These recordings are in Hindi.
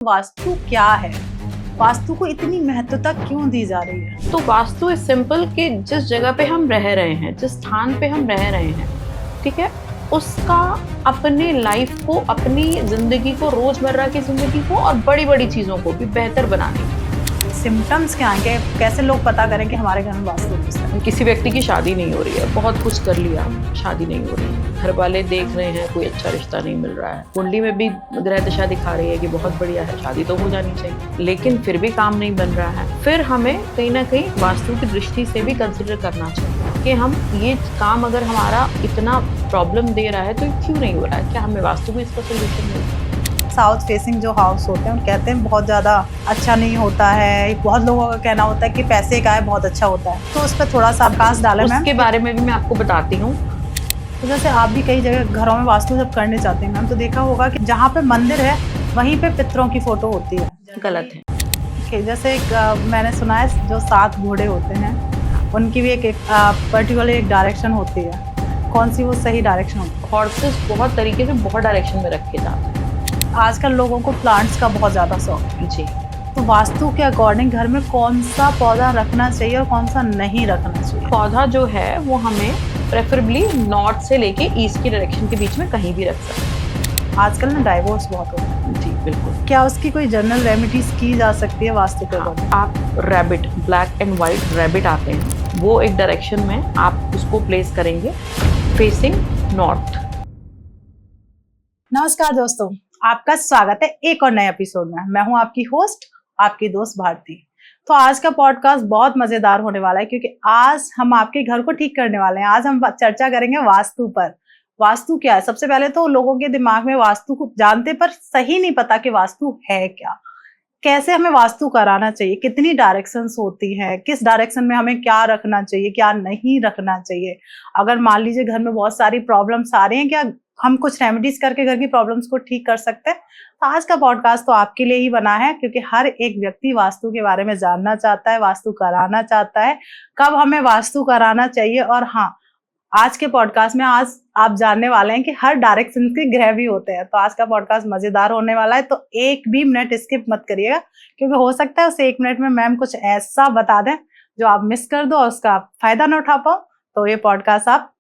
वास्तु क्या है? वास्तु को इतनी महत्वता क्यों दी जा रही है? तो वास्तु इज सिंपल कि जिस जगह पे हम रह रहे हैं, जिस स्थान पे हम रह रहे हैं, ठीक है, उसका अपने लाइफ को, अपनी जिंदगी को, रोजमर्रा की जिंदगी को और बड़ी बड़ी चीजों को भी बेहतर बनाने की। सिम्टम्स क्या हैं? कैसे लोग पता करें कि हमारे घर में वास्तु दोष है? किसी व्यक्ति की शादी नहीं हो रही है, बहुत कुछ कर लिया, शादी नहीं हो रही है, घर वाले देख रहे हैं कोई अच्छा रिश्ता नहीं मिल रहा है, कुंडली में भी ग्रह दशा दिखा रही है कि बहुत बढ़िया है, शादी तो हो जानी चाहिए, लेकिन फिर भी काम नहीं बन रहा है। फिर हमें कहीं ना कहीं वास्तु की दृष्टि से भी कंसिडर करना चाहिए कि हम ये काम अगर हमारा इतना प्रॉब्लम दे रहा है तो क्यों नहीं हो रहा है, क्या हमें वास्तु को इसका सोल्यूशन मिल रहा है। साउथ फेसिंग जो हाउस होते हैं, कहते हैं बहुत ज़्यादा अच्छा नहीं होता है। बहुत लोगों का कहना होता है कि पैसे का है, बहुत अच्छा होता है। तो उस पर थोड़ा सा प्रकाश डालें मैम। उसके बारे में भी मैं आपको बताती हूँ। तो जैसे आप भी कई जगह घरों में वास्तु जब करने चाहते हैं मैम, तो देखा होगा कि जहाँ पे मंदिर है वहीं पे पितरों की फोटो होती है। गलत है। कि जैसे मैंने सुना है जो 7 घोड़े होते हैं उनकी भी एक पर्टिकुलर एक डायरेक्शन होती है। कौन सी वो सही डायरेक्शन होती है? हॉर्सेस बहुत तरीके से बहुत डायरेक्शन में रखे जाते हैं। आजकल लोगों को प्लांट्स का बहुत ज़्यादा शौक है जी। तो वास्तु के अकॉर्डिंग घर में कौन सा पौधा रखना चाहिए और कौन सा नहीं रखना चाहिए? पौधा जो है वो हमें प्रेफरेबली नॉर्थ से लेके ईस्ट की डायरेक्शन के बीच में कहीं भी रख सकते हैं। आजकल ना डाइवोर्स बहुत होता है। जी बिल्कुल। क्या उसकी कोई जनरल रेमेडीज की जा सकती है वास्तु के अकॉर्डिंग? आप rabbit, black and white rabbit आते हैं, वो एक डायरेक्शन में आप उसको प्लेस करेंगे फेसिंग नॉर्थ। नमस्कार दोस्तों, आपका स्वागत है एक और नए एपिसोड में। मैं हूं आपकी होस्ट, आपकी दोस्त भारती। तो आज का पॉडकास्ट बहुत मजेदार होने वाला है क्योंकि आज हम आपके घर को ठीक करने वाले हैं। आज हम चर्चा करेंगे वास्तु पर। वास्तु क्या है? सबसे पहले तो लोगों के दिमाग में वास्तु को जानते पर सही नहीं पता कि वास्तु है क्या, कैसे हमें वास्तु कराना चाहिए, कितनी डायरेक्शंस होती हैं, किस डायरेक्शन में हमें क्या रखना चाहिए, क्या नहीं रखना चाहिए। अगर मान लीजिए घर में बहुत सारी प्रॉब्लम्स आ रही हैं, क्या हम कुछ रेमेडीज करके घर की प्रॉब्लम्स को ठीक कर सकते हैं? तो आज का पॉडकास्ट तो आपके लिए ही बना है क्योंकि हर एक व्यक्ति वास्तु के बारे में जानना चाहता है, वास्तु कराना चाहता है, कब हमें वास्तु कराना चाहिए। और हाँ, आज के पॉडकास्ट में आज आप जानने वाले हैं कि हर डायरेक्शन के ग्रह भी होते हैं। तो आज का पॉडकास्ट मजेदार होने वाला है, तो एक भी मिनट स्किप मत करिएगा क्योंकि हो सकता है उस 1 मिनट में मैम कुछ ऐसा बता दें जो आप मिस कर दो और उसका फायदा न उठा पाओ। तो ये पॉडकास्ट आप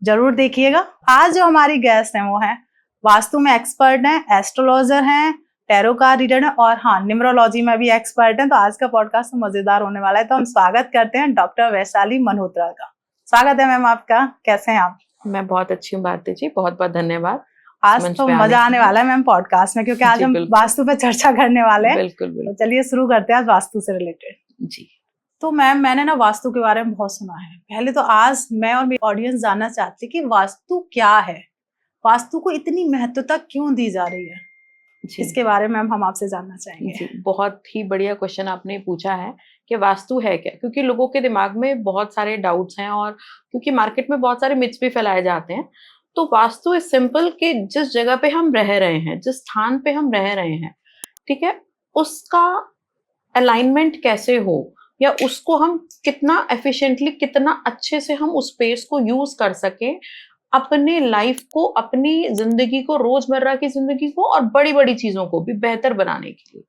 जरूर देखिएगा। आज जो हमारी गेस्ट हैं वो हैं वास्तु में एक्सपर्ट हैं, एस्ट्रोलॉजर हैं, टैरो कार्ड रीडर हैं और हाँ, न्यूमरोलॉजी में भी एक्सपर्ट हैं। तो आज का पॉडकास्ट तो मजेदार होने वाला है। तो हम स्वागत करते हैं डॉक्टर वैशाली मल्होत्रा का। स्वागत है मैम आपका। कैसे हैं आप? मैं बहुत अच्छी हूँ भारती जी, बहुत बहुत धन्यवाद। आज तो मजा आने वाला है मैम पॉडकास्ट में क्योंकि आज हम वास्तु पे चर्चा करने वाले हैं। बिल्कुल बिल्कुल। तो चलिए शुरू करते हैं आज वास्तु से रिलेटेड। जी। तो मैम, मैंने ना वास्तु के बारे में बहुत सुना है। पहले तो आज मैं और मेरी ऑडियंस जानना चाहती है कि वास्तु क्या है, वास्तु को इतनी महत्वता क्यों दी जा रही है, इसके बारे में हम आपसे जानना चाहेंगे। जी, बहुत ही बढ़िया क्वेश्चन आपने पूछा है कि वास्तु है क्या, क्योंकि लोगों के दिमाग में बहुत सारे डाउट्स हैं और क्योंकि मार्केट में बहुत सारे मिथ्स भी फैलाए जाते हैं। तो वास्तु इज सिंपल कि जिस जगह पे हम रह रहे हैं, जिस स्थान पे हम रह रहे हैं, ठीक है, उसका अलाइनमेंट कैसे हो या उसको हम कितना एफिशिएंटली, कितना अच्छे से हम उस स्पेस को यूज कर सकें अपने लाइफ को, अपनी जिंदगी को, रोजमर्रा की जिंदगी को और बड़ी बड़ी चीजों को भी बेहतर बनाने के लिए,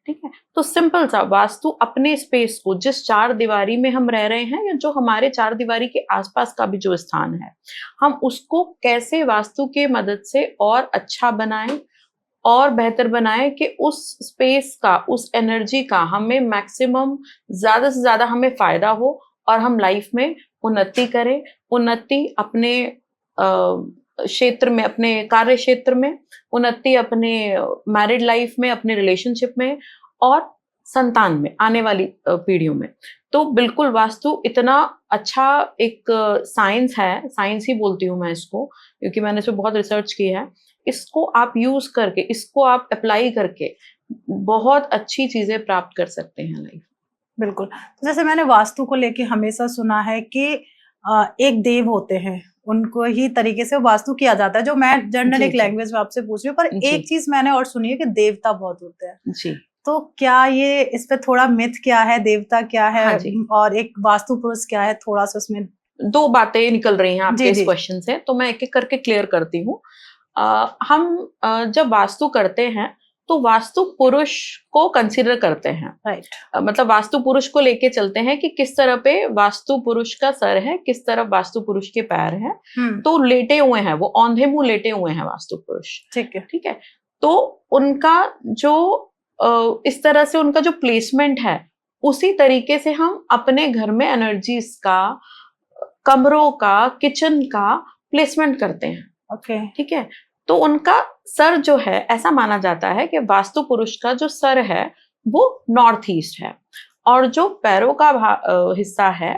ठीक है। तो सिंपल सा वास्तु अपने स्पेस को, जिस 4 दीवारी में हम रह रहे हैं या जो हमारे 4 दीवारी के आसपास का भी जो स्थान है, हम उसको कैसे वास्तु के मदद से और अच्छा बनाएं और बेहतर बनाएं कि उस स्पेस का, उस एनर्जी का हमें मैक्सिमम, ज्यादा से ज्यादा हमें फायदा हो और हम लाइफ में उन्नति करें। उन्नति अपने क्षेत्र में, अपने कार्य क्षेत्र में, उन्नति अपने मैरिड लाइफ में, अपने रिलेशनशिप में और संतान में, आने वाली पीढ़ियों में। तो बिल्कुल वास्तु इतना अच्छा एक साइंस है, साइंस ही बोलती हूँ मैं इसको क्योंकि मैंने इस पर बहुत रिसर्च की है। इसको आप यूज करके, इसको आप अप्लाई करके बहुत अच्छी चीजें प्राप्त कर सकते हैं लाइफ। बिल्कुल। तो जैसे मैंने वास्तु को लेके हमेशा सुना है कि एक देव होते हैं, उनको ही तरीके से वास्तु किया जाता है, जो मैं जनरल एक लैंग्वेज में आपसे पूछ रही हूँ। पर एक चीज मैंने और सुनी है कि देवता बहुत होते हैं जी। तो क्या ये, इस पे थोड़ा मिथ क्या है, देवता क्या है? हाँ और एक वास्तु पुरुष क्या है? थोड़ा सा उसमें 2 बातें निकल रही हैं आपके इस क्वेश्चन से, तो मैं एक एक करके क्लियर करती हूँ। हम जब वास्तु करते हैं तो वास्तु पुरुष को कंसीडर करते हैं। राइट। मतलब वास्तु पुरुष को लेके चलते हैं कि किस तरह पे वास्तु पुरुष का सर है, किस तरफ वास्तु पुरुष के पैर हैं। तो लेटे हुए हैं, वो औंधे मुंह लेटे हुए हैं वास्तु पुरुष। ठीक है। ठीक है। तो उनका जो इस तरह से उनका जो प्लेसमेंट है, उसी तरीके से हम अपने घर में एनर्जीज का, कमरों का, किचन का प्लेसमेंट करते हैं। ओके। ठीक है। तो उनका सर जो है, ऐसा माना जाता है कि वास्तु पुरुष का जो सर है वो नॉर्थ ईस्ट है, और जो पैरों का हिस्सा है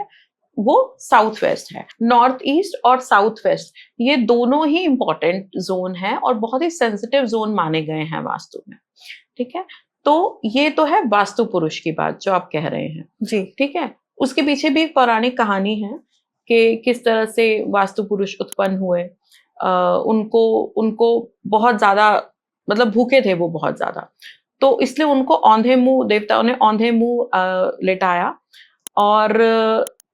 वो साउथ वेस्ट है। नॉर्थ ईस्ट और साउथ वेस्ट ये दोनों ही इंपॉर्टेंट जोन है और बहुत ही सेंसिटिव जोन माने गए हैं वास्तु में। ठीक है। तो ये तो है वास्तु पुरुष की बात जो आप कह रहे हैं जी। ठीक है। उसके पीछे भी एक पौराणिक कहानी है कि किस तरह से वास्तु पुरुष उत्पन्न हुए। उनको बहुत ज्यादा, मतलब भूखे थे वो बहुत ज्यादा, तो इसलिए उनको औंधे मुंह, देवताओं ने औंधे मुंह लेटाया, और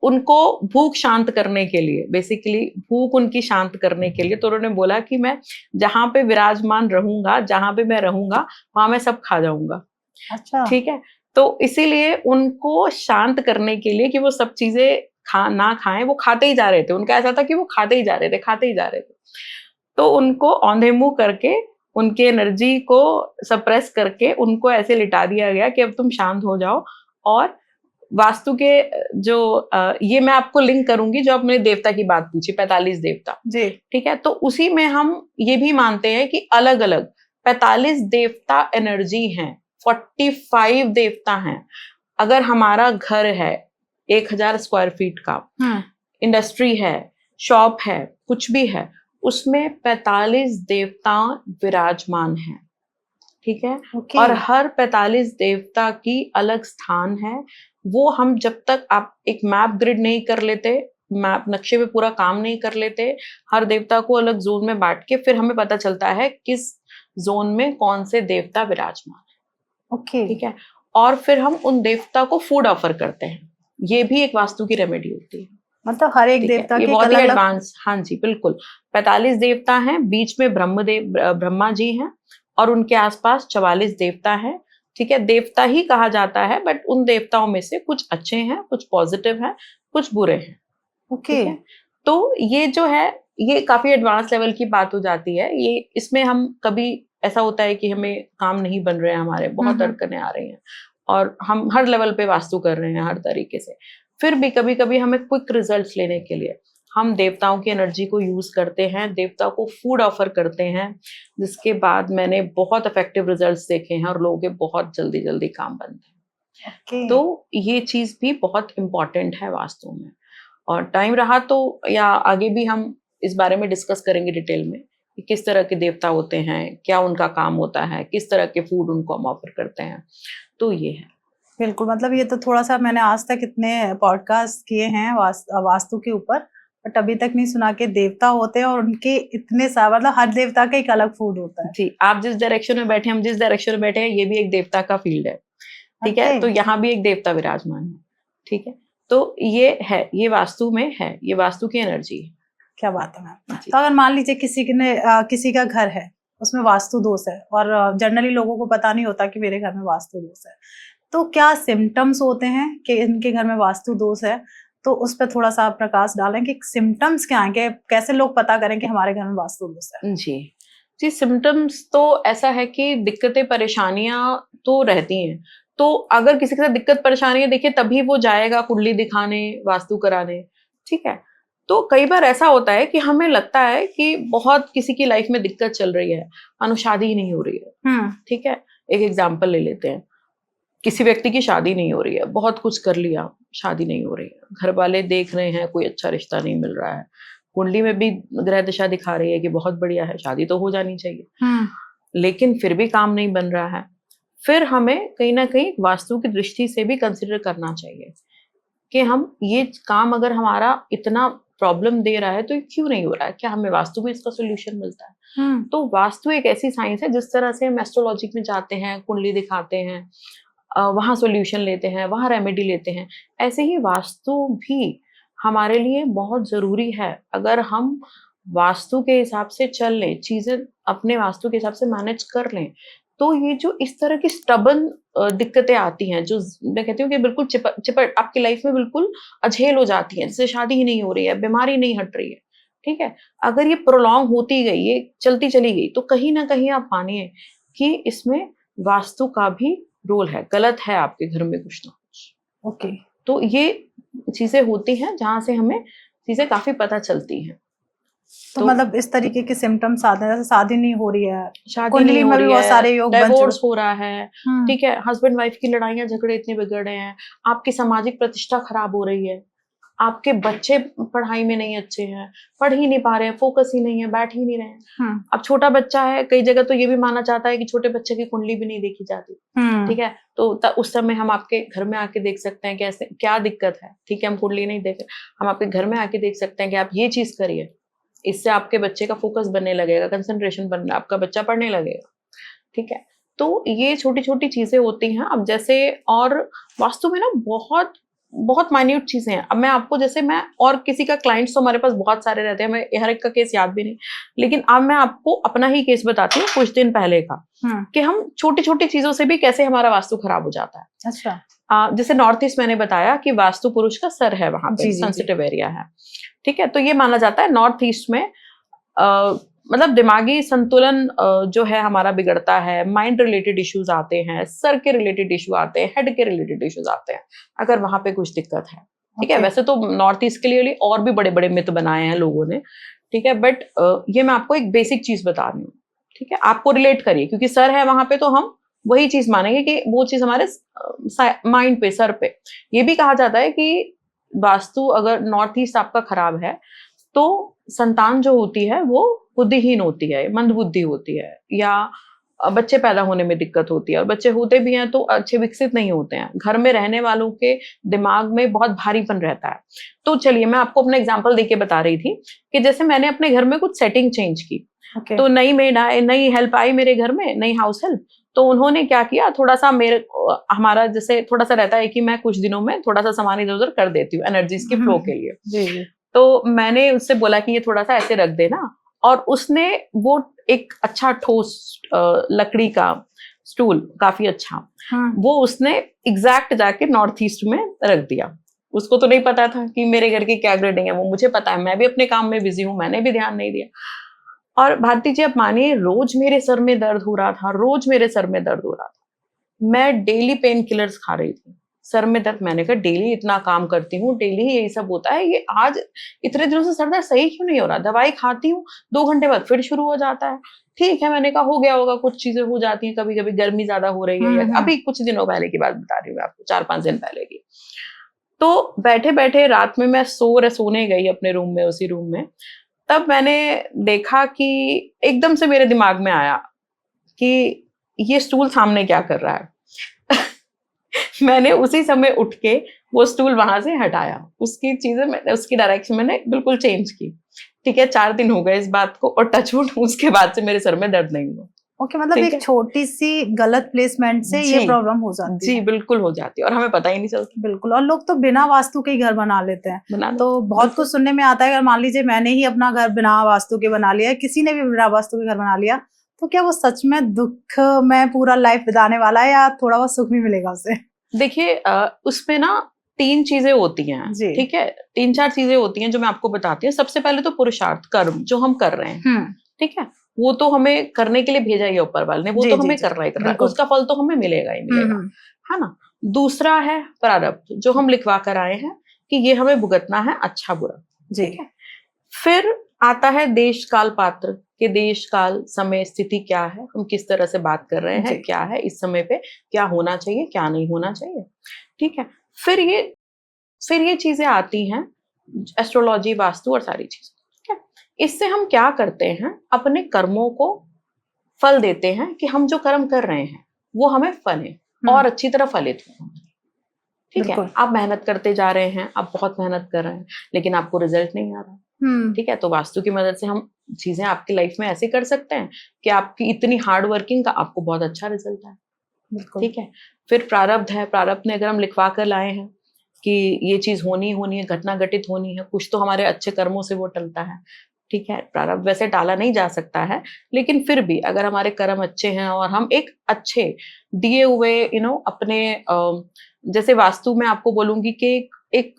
उनको भूख शांत करने के लिए, बेसिकली भूख उनकी शांत करने के लिए, तो उन्होंने बोला कि मैं जहां पे विराजमान रहूंगा, जहां पे मैं रहूंगा वहां मैं सब खा जाऊंगा। अच्छा। ठीक है। तो इसीलिए उनको शांत करने के लिए कि वो सब चीजें ना खाएं, वो खाते ही जा रहे थे। उनका ऐसा था कि वो खाते ही जा रहे थे। तो उनको औंधे मुंह करके, उनके एनर्जी को सप्रेस करके उनको ऐसे लिटा दिया गया कि अब तुम शांत हो जाओ। और वास्तु के जो ये मैं आपको लिंक करूंगी जो आपने देवता की बात पूछी, 45 देवता जी। ठीक है। तो उसी में हम ये भी मानते हैं कि अलग अलग 45 देवता एनर्जी हैं, 45 देवता हैं। अगर हमारा घर है 1000 स्क्वायर फीट का, इंडस्ट्री है, शॉप है, कुछ भी है, उसमें 45 देवता विराजमान हैं। ठीक है। और हर 45 देवता की अलग स्थान है। वो हम जब तक आप एक मैप ग्रिड नहीं कर लेते, मैप नक्शे पे पूरा काम नहीं कर लेते, हर देवता को अलग जोन में बांट के, फिर हमें पता चलता है किस जोन में कौन से देवता विराजमान है। ओके। ठीक है। और फिर हम उन देवता को फूड ऑफर करते हैं। ये भी एक वास्तु की रेमेडी होती है। मतलब हर एक देवता के बहुत ही एडवांस। हाँ जी, बिल्कुल। 45 देवता हैं, बीच में ब्रह्मा जी हैं, और उनके आसपास 44 देवता हैं। ठीक है। देवता ही कहा जाता है, बट उन देवताओं में से कुछ अच्छे हैं, कुछ पॉजिटिव हैं, कुछ बुरे हैं। ओके। तो ये जो है, ये काफी एडवांस लेवल की बात हो जाती है। ये इसमें हम कभी ऐसा होता है कि हमें काम नहीं बन रहे हैं, हमारे बहुत अड़चनें आ रही हैं, और हम हर लेवल पे वास्तु कर रहे हैं हर तरीके से, फिर भी कभी कभी हमें क्विक रिजल्ट्स लेने के लिए हम देवताओं की एनर्जी को यूज करते हैं, देवताओं को फूड ऑफर करते हैं, जिसके बाद मैंने बहुत इफेक्टिव रिजल्ट्स देखे हैं और लोगों के बहुत जल्दी जल्दी काम बनते हैं। तो ये चीज भी बहुत इंपॉर्टेंट है वास्तु में। और टाइम रहा तो या आगे भी हम इस बारे में डिस्कस करेंगे डिटेल में कि किस तरह के देवता होते हैं, क्या उनका काम होता है, किस तरह के फूड उनको हम ऑफर करते हैं। तो ये है। बिल्कुल। मतलब ये तो थोड़ा सा मैंने आज तक इतने पॉडकास्ट किए हैं वास्तु के ऊपर, बट अभी तक नहीं सुना कि देवता होते हैं और उनके इतने सारे, मतलब हर देवता का एक अलग फूड होता है। जी। आप जिस डायरेक्शन में बैठे, हम जिस डायरेक्शन में बैठे हैं, ये भी एक देवता का फील्ड है। ठीक है। तो यहाँ भी एक देवता विराजमान है। ठीक है। तो ये है, ये वास्तु में है, ये वास्तु की एनर्जी है। क्या बात है मैम। तो अगर मान लीजिए किसी का घर है, उसमें वास्तु दोष है, और जनरली लोगों को पता नहीं होता कि मेरे घर में वास्तु दोष है, तो क्या सिम्टम्स होते हैं कि इनके घर में वास्तु दोष है? तो उस पर थोड़ा सा प्रकाश डालें कि सिम्टम्स क्या हैं, कैसे लोग पता करें कि हमारे घर में वास्तु दोष है? जी, सिम्टम्स तो ऐसा है कि दिक्कतें परेशानियां तो रहती हैं। तो अगर किसी के साथ दिक्कत परेशानियां देखिए, तभी वो जाएगा कुंडली दिखाने, वास्तु कराने। ठीक है। तो कई बार ऐसा होता है कि हमें लगता है कि बहुत किसी की लाइफ में दिक्कत चल रही है, मानो शादी ही नहीं हो रही है। ठीक है। एक एग्जाम्पल ले लेते हैं। किसी व्यक्ति की शादी नहीं हो रही है, बहुत कुछ कर लिया, शादी नहीं हो रही है, घर वाले देख रहे हैं, कोई अच्छा रिश्ता नहीं मिल रहा है, कुंडली में भी ग्रह दशा दिखा रही है कि बहुत बढ़िया है, शादी तो हो जानी चाहिए, लेकिन फिर भी काम नहीं बन रहा है। फिर हमें कहीं ना कहीं वास्तु की दृष्टि से भी कंसिडर करना चाहिए कि हम ये काम अगर हमारा इतना प्रॉब्लम दे रहा है तो ये क्यों नहीं हो रहा है, क्या हमें वास्तु में इसका सोल्यूशन मिलता है? तो वास्तु एक ऐसी साइंस है, जिस तरह से हम एस्ट्रोलॉजी में जाते हैं, कुंडली दिखाते हैं, वहां सॉल्यूशन लेते हैं, वहां रेमेडी लेते हैं, ऐसे ही वास्तु भी हमारे लिए बहुत जरूरी है। अगर हम वास्तु के हिसाब से चल लें, चीजें अपने वास्तु के हिसाब से मैनेज कर लें, तो ये जो इस तरह की स्टबन दिक्कतें आती हैं, जो मैं कहती हूँ कि बिल्कुल चिपट आपकी लाइफ में बिल्कुल अझेल हो जाती है, जैसे शादी ही नहीं हो रही है, बीमारी नहीं हट रही है, ठीक है, अगर ये प्रोलॉन्ग होती गई, ये चलती चली गई, तो कहीं ना कहीं आप मानिए कि इसमें वास्तु का भी रोल है, गलत है आपके घर में कुछ ना कुछ। ओके। तो ये चीजें होती हैं जहां से हमें चीजें काफी पता चलती हैं। तो मतलब इस तरीके के सिम्टम्स आते हैं, जैसे शादी नहीं हो रही है, शादी कुंडली नहीं हो में भी रही बहुत है, सारे योग बन डाइवोर्स चुके। हो रहा है, ठीक है, हस्बैंड वाइफ की लड़ाइयां झगड़े इतने बिगड़ रहे हैं, आपकी सामाजिक प्रतिष्ठा खराब हो रही है, आपके बच्चे पढ़ाई में नहीं अच्छे हैं, पढ़ ही नहीं पा रहे हैं, फोकस ही नहीं है, बैठ ही नहीं रहे हैं। अब छोटा बच्चा है, कई जगह तो ये भी माना जाता है कि छोटे बच्चे की कुंडली भी नहीं देखी जाती, ठीक है, तो उस समय हम आपके घर में आके देख सकते हैं कैसे क्या दिक्कत है, ठीक है, हम कुंडली नहीं देख रहे, हम आपके घर में आके देख सकते हैं कि आप ये चीज करिए, इससे आपके बच्चे का फोकस बनने लगेगा, कंसंट्रेशन बनना, आपका बच्चा पढ़ने लगेगा, ठीक है। तो ये छोटी छोटी चीजें होती हैं। अब जैसे और वास्तु में ना बहुत बहुत माइन्यूट चीजें हैं। अब मैं आपको, जैसे मैं और किसी का क्लाइंट्स तो हमारे पास बहुत सारे रहते हैं, हमें हर एक का केस याद भी नहीं, लेकिन अब मैं आपको अपना ही केस बताती हूँ कुछ दिन पहले का, कि हम छोटी छोटी चीजों से भी कैसे हमारा वास्तु खराब हो जाता है। अच्छा। जैसे नॉर्थ ईस्ट मैंने बताया कि वास्तु पुरुष का सर है, वहां पे सेंसिटिव एरिया है, ठीक है, तो ये माना जाता है नॉर्थ ईस्ट में मतलब दिमागी संतुलन जो है हमारा बिगड़ता है, माइंड रिलेटेड इश्यूज आते हैं, सर के रिलेटेड इश्यू आते हैं, हेड के रिलेटेड इश्यूज आते हैं, अगर वहां पे कुछ दिक्कत है, ठीक है। वैसे तो नॉर्थ ईस्ट के लिए और भी बड़े बड़े मिथ बनाए हैं लोगों ने, ठीक है, बट ये मैं आपको एक बेसिक चीज बता रही हूँ, ठीक है, आपको रिलेट करिए, क्योंकि सर है वहां पे तो हम वही चीज मानेंगे कि वो चीज हमारे माइंड पे, सर पे। ये भी कहा जाता है कि वास्तु अगर नॉर्थ ईस्ट आपका खराब है तो संतान जो होती है वो बुद्धिहीन होती है, मंदबुद्धि होती है, या बच्चे पैदा होने में दिक्कत होती है, और बच्चे होते भी हैं तो अच्छे विकसित नहीं होते हैं, घर में रहने वालों के दिमाग में बहुत भारीपन रहता है। तो चलिए मैं आपको अपना एग्जांपल देके बता रही थी कि जैसे मैंने अपने घर में कुछ सेटिंग चेंज की, तो नई मेड आए, नई हेल्प आई मेरे घर में, नई हाउस हेल्प, तो उन्होंने क्या किया, थोड़ा सा हमारा जैसे थोड़ा सा रहता है कि मैं कुछ दिनों में थोड़ा सा सामान इधर उधर कर देती हूँ एनर्जीज के फ्लो के लिए, तो मैंने उससे बोला कि ये थोड़ा सा ऐसे रख देना, और उसने वो एक अच्छा ठोस लकड़ी का स्टूल, काफी अच्छा, वो उसने एग्जैक्ट जाके नॉर्थ ईस्ट में रख दिया। उसको तो नहीं पता था कि मेरे घर की क्या ग्रेडिंग है, वो मुझे पता है, मैं भी अपने काम में बिजी हूँ, मैंने भी ध्यान नहीं दिया। और भारती जी आप मानिए, रोज मेरे सर में दर्द हो रहा था, रोज मेरे सर में दर्द हो रहा था, मैं डेली पेन किलर्स खा रही थी, सर में दर्द। मैंने कहा डेली इतना काम करती हूँ, डेली यही सब होता है, ये आज इतने दिनों से सर दर्द सही क्यों नहीं हो रहा? दवाई खाती हूँ, 2 घंटे बाद फिर शुरू हो जाता है। ठीक है, मैंने कहा हो गया होगा, कुछ चीजें हो जाती हैं, कभी कभी गर्मी ज्यादा हो रही है, या अभी कुछ दिनों पहले की बात बता रही हूँ आपको, 4-5 दिन पहले की। तो बैठे बैठे रात में मैं सोने गई अपने रूम में, उसी रूम में, तब मैंने देखा कि एकदम से मेरे दिमाग में आया कि ये स्टूल सामने क्या कर रहा है। मैंने उसी समय उठ के वो स्टूल वहां से हटाया, उसकी चीजें मैंने, उसकी डायरेक्शन मैंने बिल्कुल चेंज की, ठीक है। 4 दिन हो गए इस बात को, और टचवुड उसके बाद से मेरे सर में दर्द नहीं हुआ। ओके, मतलब एक छोटी सी गलत प्लेसमेंट से ये प्रॉब्लम हो जाती है। जी बिल्कुल हो जाती है, और हमें पता ही नहीं चलता। बिल्कुल, और लोग तो बिना वास्तु के ही घर बना लेते हैं, तो बहुत कुछ सुनने में आता है। अगर मान लीजिए मैंने ही अपना घर बिना वास्तु के बना लिया, किसी ने भी बिना वास्तु के घर बना लिया, तो क्या वो सच में दुख में पूरा लाइफ बिताने वाला है, या थोड़ा बहुत सुख भी मिलेगा उसे? देखिए उसमें ना 3 चीजें होती हैं, ठीक है, 3-4 चीजें होती हैं जो मैं आपको बताती हूँ। सबसे पहले तो पुरुषार्थ, कर्म जो हम कर रहे हैं, ठीक है, वो तो हमें करने के लिए भेजा ही है ऊपर वाले ने, वो तो हमें करना ही करना है, उसका फल तो हमें मिलेगा ही मिलेगा, है ना। दूसरा है प्रारब्ध, जो हम लिखवा कर आए हैं कि ये हमें भुगतना है, अच्छा बुरा, ठीक है। फिर आता है देश काल पात्र, कि देश काल समय स्थिति क्या है, हम किस तरह से बात कर रहे हैं, क्या है इस समय पे, क्या होना चाहिए, क्या नहीं होना चाहिए, ठीक है। फिर ये चीजें आती हैं, एस्ट्रोलॉजी, वास्तु और सारी चीजें, ठीक है। इससे हम क्या करते हैं, अपने कर्मों को फल देते हैं, कि हम जो कर्म कर रहे हैं वो हमें फले और अच्छी तरह फलित हो, ठीक है। आप मेहनत करते जा रहे हैं, आप बहुत मेहनत कर रहे हैं, लेकिन आपको रिजल्ट नहीं आ रहा, ठीक है, तो वास्तु की मदद से हम चीजें आपकी लाइफ में ऐसे कर सकते हैं कि आपकी इतनी हार्ड वर्किंग का आपको बहुत अच्छा रिजल्ट आए, ठीक है। फिर प्रारब्ध है, प्रारब्ध ने अगर हम लिखवा कर लाए हैं कि ये चीज होनी है, घटना घटित होनी है, कुछ तो हमारे अच्छे कर्मों से वो टलता है, ठीक है, प्रारब्ध वैसे टाला नहीं जा सकता है, लेकिन फिर भी अगर हमारे कर्म अच्छे हैं और हम एक अच्छे दिए हुए अपने जैसे वास्तु में आपको बोलूंगी कि एक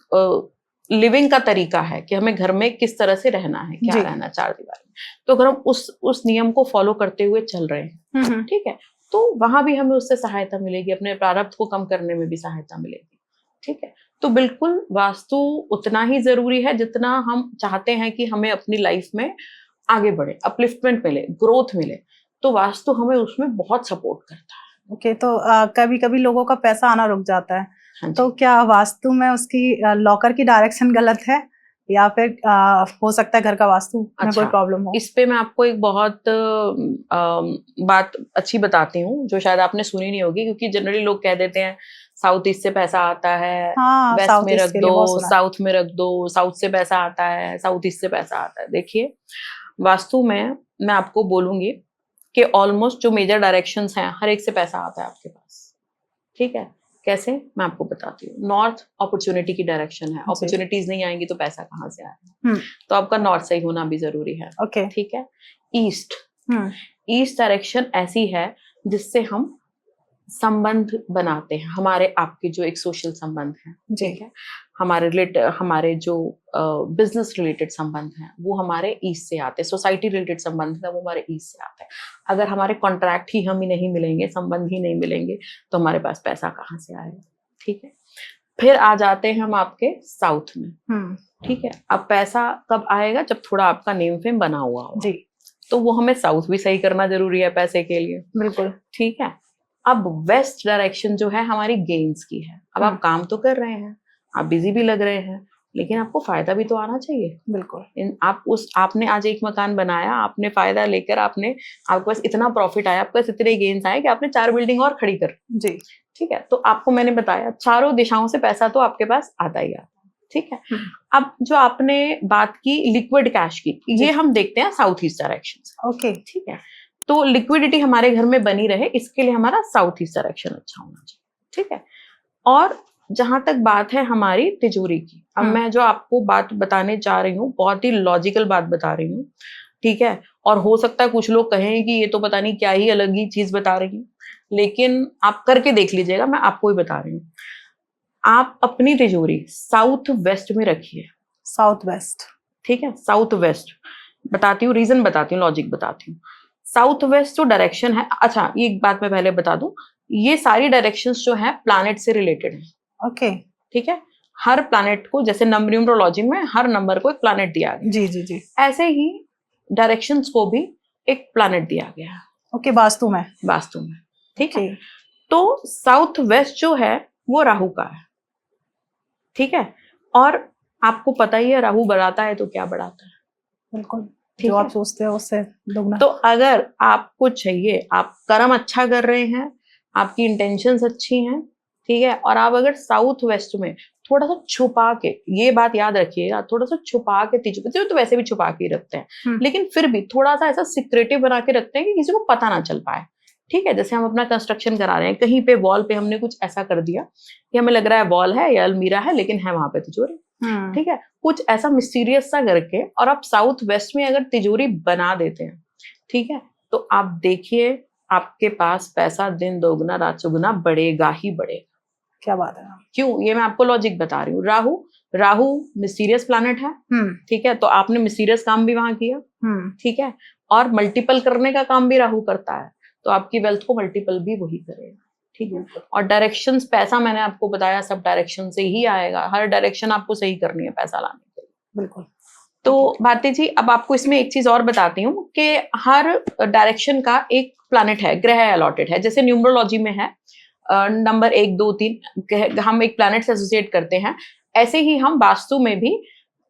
लिविंग का तरीका है कि हमें घर में किस तरह से रहना है, क्या रहना है चार दीवार में, तो अगर हम उस नियम को फॉलो करते हुए चल रहे हैं, ठीक है, तो वहां भी हमें उससे सहायता मिलेगी, अपने प्रारब्ध को कम करने में भी सहायता मिलेगी। ठीक है, तो बिल्कुल वास्तु उतना ही जरूरी है जितना हम चाहते हैं कि हमें अपनी लाइफ में आगे बढ़े, अपलिफ्टमेंट मिले, ग्रोथ मिले, तो वास्तु हमें उसमें बहुत सपोर्ट करता है। ओके, तो कभी कभी लोगों का पैसा आना रुक जाता है, हाँ तो क्या वास्तु में उसकी लॉकर की डायरेक्शन गलत है, या फिर हो सकता है घर का वास्तु में कोई प्रॉब्लम हो? इस पे मैं आपको एक बहुत बात अच्छी बताती हूँ जो शायद आपने सुनी नहीं होगी, क्योंकि जनरली लोग कह देते हैं साउथ ईस्ट से पैसा आता है, वेस्ट में रख दो, साउथ में रख दो, साउथ से पैसा आता है, साउथ ईस्ट से पैसा आता है। देखिए, वास्तु में मैं आपको बोलूंगी कि ऑलमोस्ट जो मेजर डायरेक्शंस हैं हर एक से पैसा आता है आपके पास। ठीक है, कैसे, मैं आपको बताती हूँ। नॉर्थ अपॉर्चुनिटी की डायरेक्शन है, अपॉर्चुनिटीज नहीं आएंगी तो पैसा कहाँ से आएगा, तो आपका नॉर्थ सही होना भी जरूरी है। ओके, ठीक है, ईस्ट डायरेक्शन ऐसी है जिससे हम संबंध बनाते हैं, हमारे आपके जो एक सोशल संबंध है, ठीक है, हमारे जो बिजनेस रिलेटेड संबंध हैं वो हमारे ईस्ट से आते हैं, सोसाइटी रिलेटेड संबंध है वो हमारे ईस्ट से आते हैं। अगर हमारे कॉन्ट्रैक्ट ही हम ही नहीं मिलेंगे, संबंध ही नहीं मिलेंगे, तो हमारे पास पैसा कहाँ से आएगा। ठीक है, फिर आ जाते हैं हम आपके साउथ में। ठीक है, अब पैसा कब आएगा, जब थोड़ा आपका नेम फेम बना हुआ हो जी, तो वो हमें साउथ भी सही करना जरूरी है पैसे के लिए। बिल्कुल, ठीक है। अब वेस्ट डायरेक्शन जो है हमारी गेन्स की है। अब आप काम तो कर रहे हैं, आप बिजी भी लग रहे हैं, लेकिन आपको फायदा भी तो आना चाहिए। बिल्कुल, आपने आज एक मकान बनाया, आपने फायदा लेकर आपके पास इतना प्रॉफिट आया, आपके पास इतने गेन्स आए कि आपने 4 बिल्डिंग और खड़ी कर जी। ठीक है, तो आपको मैंने बताया चारों दिशाओं से पैसा तो आपके पास आता ही आता है। ठीक है, अब जो आपने बात की लिक्विड कैश की, ये हम देखते हैं साउथ ईस्ट डायरेक्शन। ओके, ठीक है, तो लिक्विडिटी हमारे घर में बनी रहे, इसके लिए हमारा साउथ ईस्ट डायरेक्शन अच्छा होना चाहिए। ठीक है, और जहां तक बात है हमारी तिजोरी की, अब मैं जो आपको बात बताने जा रही हूँ बहुत ही लॉजिकल बात बता रही हूँ। ठीक है, और हो सकता है कुछ लोग कहें कि ये तो पता नहीं क्या ही अलग ही चीज बता रही हूँ, लेकिन आप करके देख लीजिएगा, मैं आपको ही बता रही हूँ। आप अपनी तिजोरी साउथ वेस्ट में रखिए। साउथ वेस्ट, ठीक है, साउथ वेस्ट बताती हूँ, रीजन बताती हूँ, लॉजिक बताती हूँ। साउथ वेस्ट जो डायरेक्शन है, अच्छा ये एक बात मैं पहले बता दूं, ये सारी डायरेक्शंस जो है प्लैनेट से रिलेटेड है। ओके, ठीक है, हर प्लैनेट को, जैसे न्यूमरोलॉजी में हर नंबर को एक प्लैनेट दिया गया, जी जी जी, ऐसे ही डायरेक्शंस को भी एक प्लैनेट दिया गया है। ओके, वास्तु में ठीक है, तो साउथ वेस्ट जो है वो राहु का है। ठीक है, और आपको पता ही है राहु बढ़ाता है तो क्या बढ़ाता है, बिल्कुल जो आप सोचते हो उससे दोगुना। तो अगर आपको चाहिए, आप कर्म अच्छा कर रहे हैं, आपकी इंटेंशंस अच्छी हैं, ठीक है, और आप अगर साउथ वेस्ट में थोड़ा सा छुपा के, ये बात याद रखिएगा, थोड़ा सा छुपा के तिजोरी तो वैसे भी छुपा के ही रखते हैं, लेकिन फिर भी थोड़ा सा ऐसा सिक्रेटिव बना के रखते हैं कि किसी को पता ना चल पाए। ठीक है, जैसे हम अपना कंस्ट्रक्शन करा रहे हैं, कहीं पे वॉल पे हमने कुछ ऐसा कर दिया कि हमें लग रहा है वॉल है या अलमीरा है, लेकिन है वहां पे तिजोरी। ठीक है, कुछ ऐसा मिस्टीरियस सा करके, और आप साउथ वेस्ट में अगर तिजोरी बना देते हैं, ठीक है, तो आप देखिए आपके पास पैसा दिन दोगुना रात चौगुना बढ़ेगा ही बढ़ेगा। क्या बात है, क्यों, ये मैं आपको लॉजिक बता रही हूँ। राहु मिस्टीरियस प्लैनेट है, ठीक है, तो आपने मिस्टीरियस काम भी वहां किया, ठीक है, और मल्टीपल करने का काम भी राहु करता है, तो आपकी वेल्थ को मल्टीपल भी वही करेगा। ठीक है, और डायरेक्शंस, पैसा मैंने आपको बताया सब डायरेक्शन से ही आएगा, हर डायरेक्शन आपको सही करनी है पैसा लाने के लिए। बिल्कुल, तो भारती जी अब आपको इसमें एक चीज और बताती हूँ कि हर डायरेक्शन का एक प्लैनेट है, ग्रह अलॉटेड है, जैसे न्यूमरोलॉजी में है नंबर 1 2 3 हम एक प्लैनेट से एसोसिएट करते हैं, ऐसे ही हम वास्तु में भी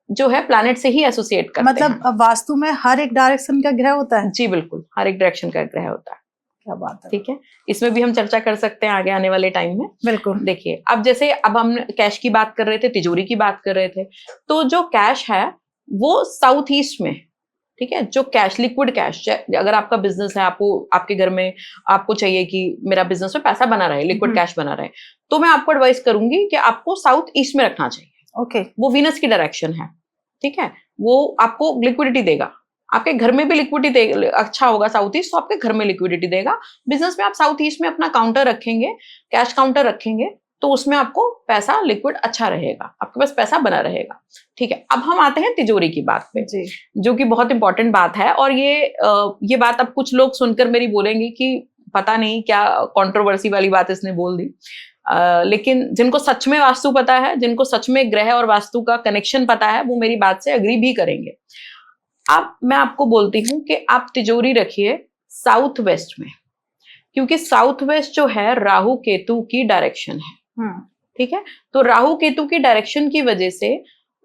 जो है प्लैनेट से ही एसोसिएट करते हैं। मतलब वास्तु में हर एक डायरेक्शन का ग्रह होता है? जी बिल्कुल, हर एक डायरेक्शन का ग्रह होता है। क्या बात है, ठीक है, इसमें भी हम चर्चा कर सकते हैं आगे आने वाले टाइम में। बिल्कुल, देखिए अब जैसे अब हम कैश की बात कर रहे थे, तिजोरी की बात कर रहे थे, तो जो कैश है वो साउथ ईस्ट में, ठीक है, जो कैश, लिक्विड कैश, अगर आपका बिजनेस है, आपके घर में आपको चाहिए कि मेरा बिजनेस में पैसा बना रहे, लिक्विड कैश बना रहे, तो मैं आपको एडवाइस करूंगी कि आपको साउथ ईस्ट में रखना चाहिए। ओके, वो वीनस की डायरेक्शन है। ठीक है, वो आपको लिक्विडिटी देगा। आपके घर में भी लिक्विडिटी अच्छा होगा साउथ ईस्ट, तो आपके घर में लिक्विडिटी देगा। बिजनेस में आप साउथ ईस्ट में अपना काउंटर रखेंगे, कैश काउंटर रखेंगे, तो उसमें आपको पैसा लिक्विड अच्छा रहेगा, आपके पास पैसा बना रहेगा। ठीक है, अब हम आते हैं तिजोरी की बात पे जी। जो कि बहुत इंपॉर्टेंट बात है। और ये बात अब कुछ लोग सुनकर मेरी बोलेंगे कि पता नहीं क्या कंट्रोवर्सी वाली बात इसने बोल दी। लेकिन जिनको सच में वास्तु पता है, जिनको सच में ग्रह और वास्तु का कनेक्शन पता है, वो मेरी बात से अग्री भी करेंगे। अब मैं आपको बोलती हूँ कि आप तिजोरी रखिए साउथ वेस्ट में, क्योंकि साउथ वेस्ट जो है राहु केतु की डायरेक्शन है। ठीक है, तो राहु केतु की डायरेक्शन की वजह से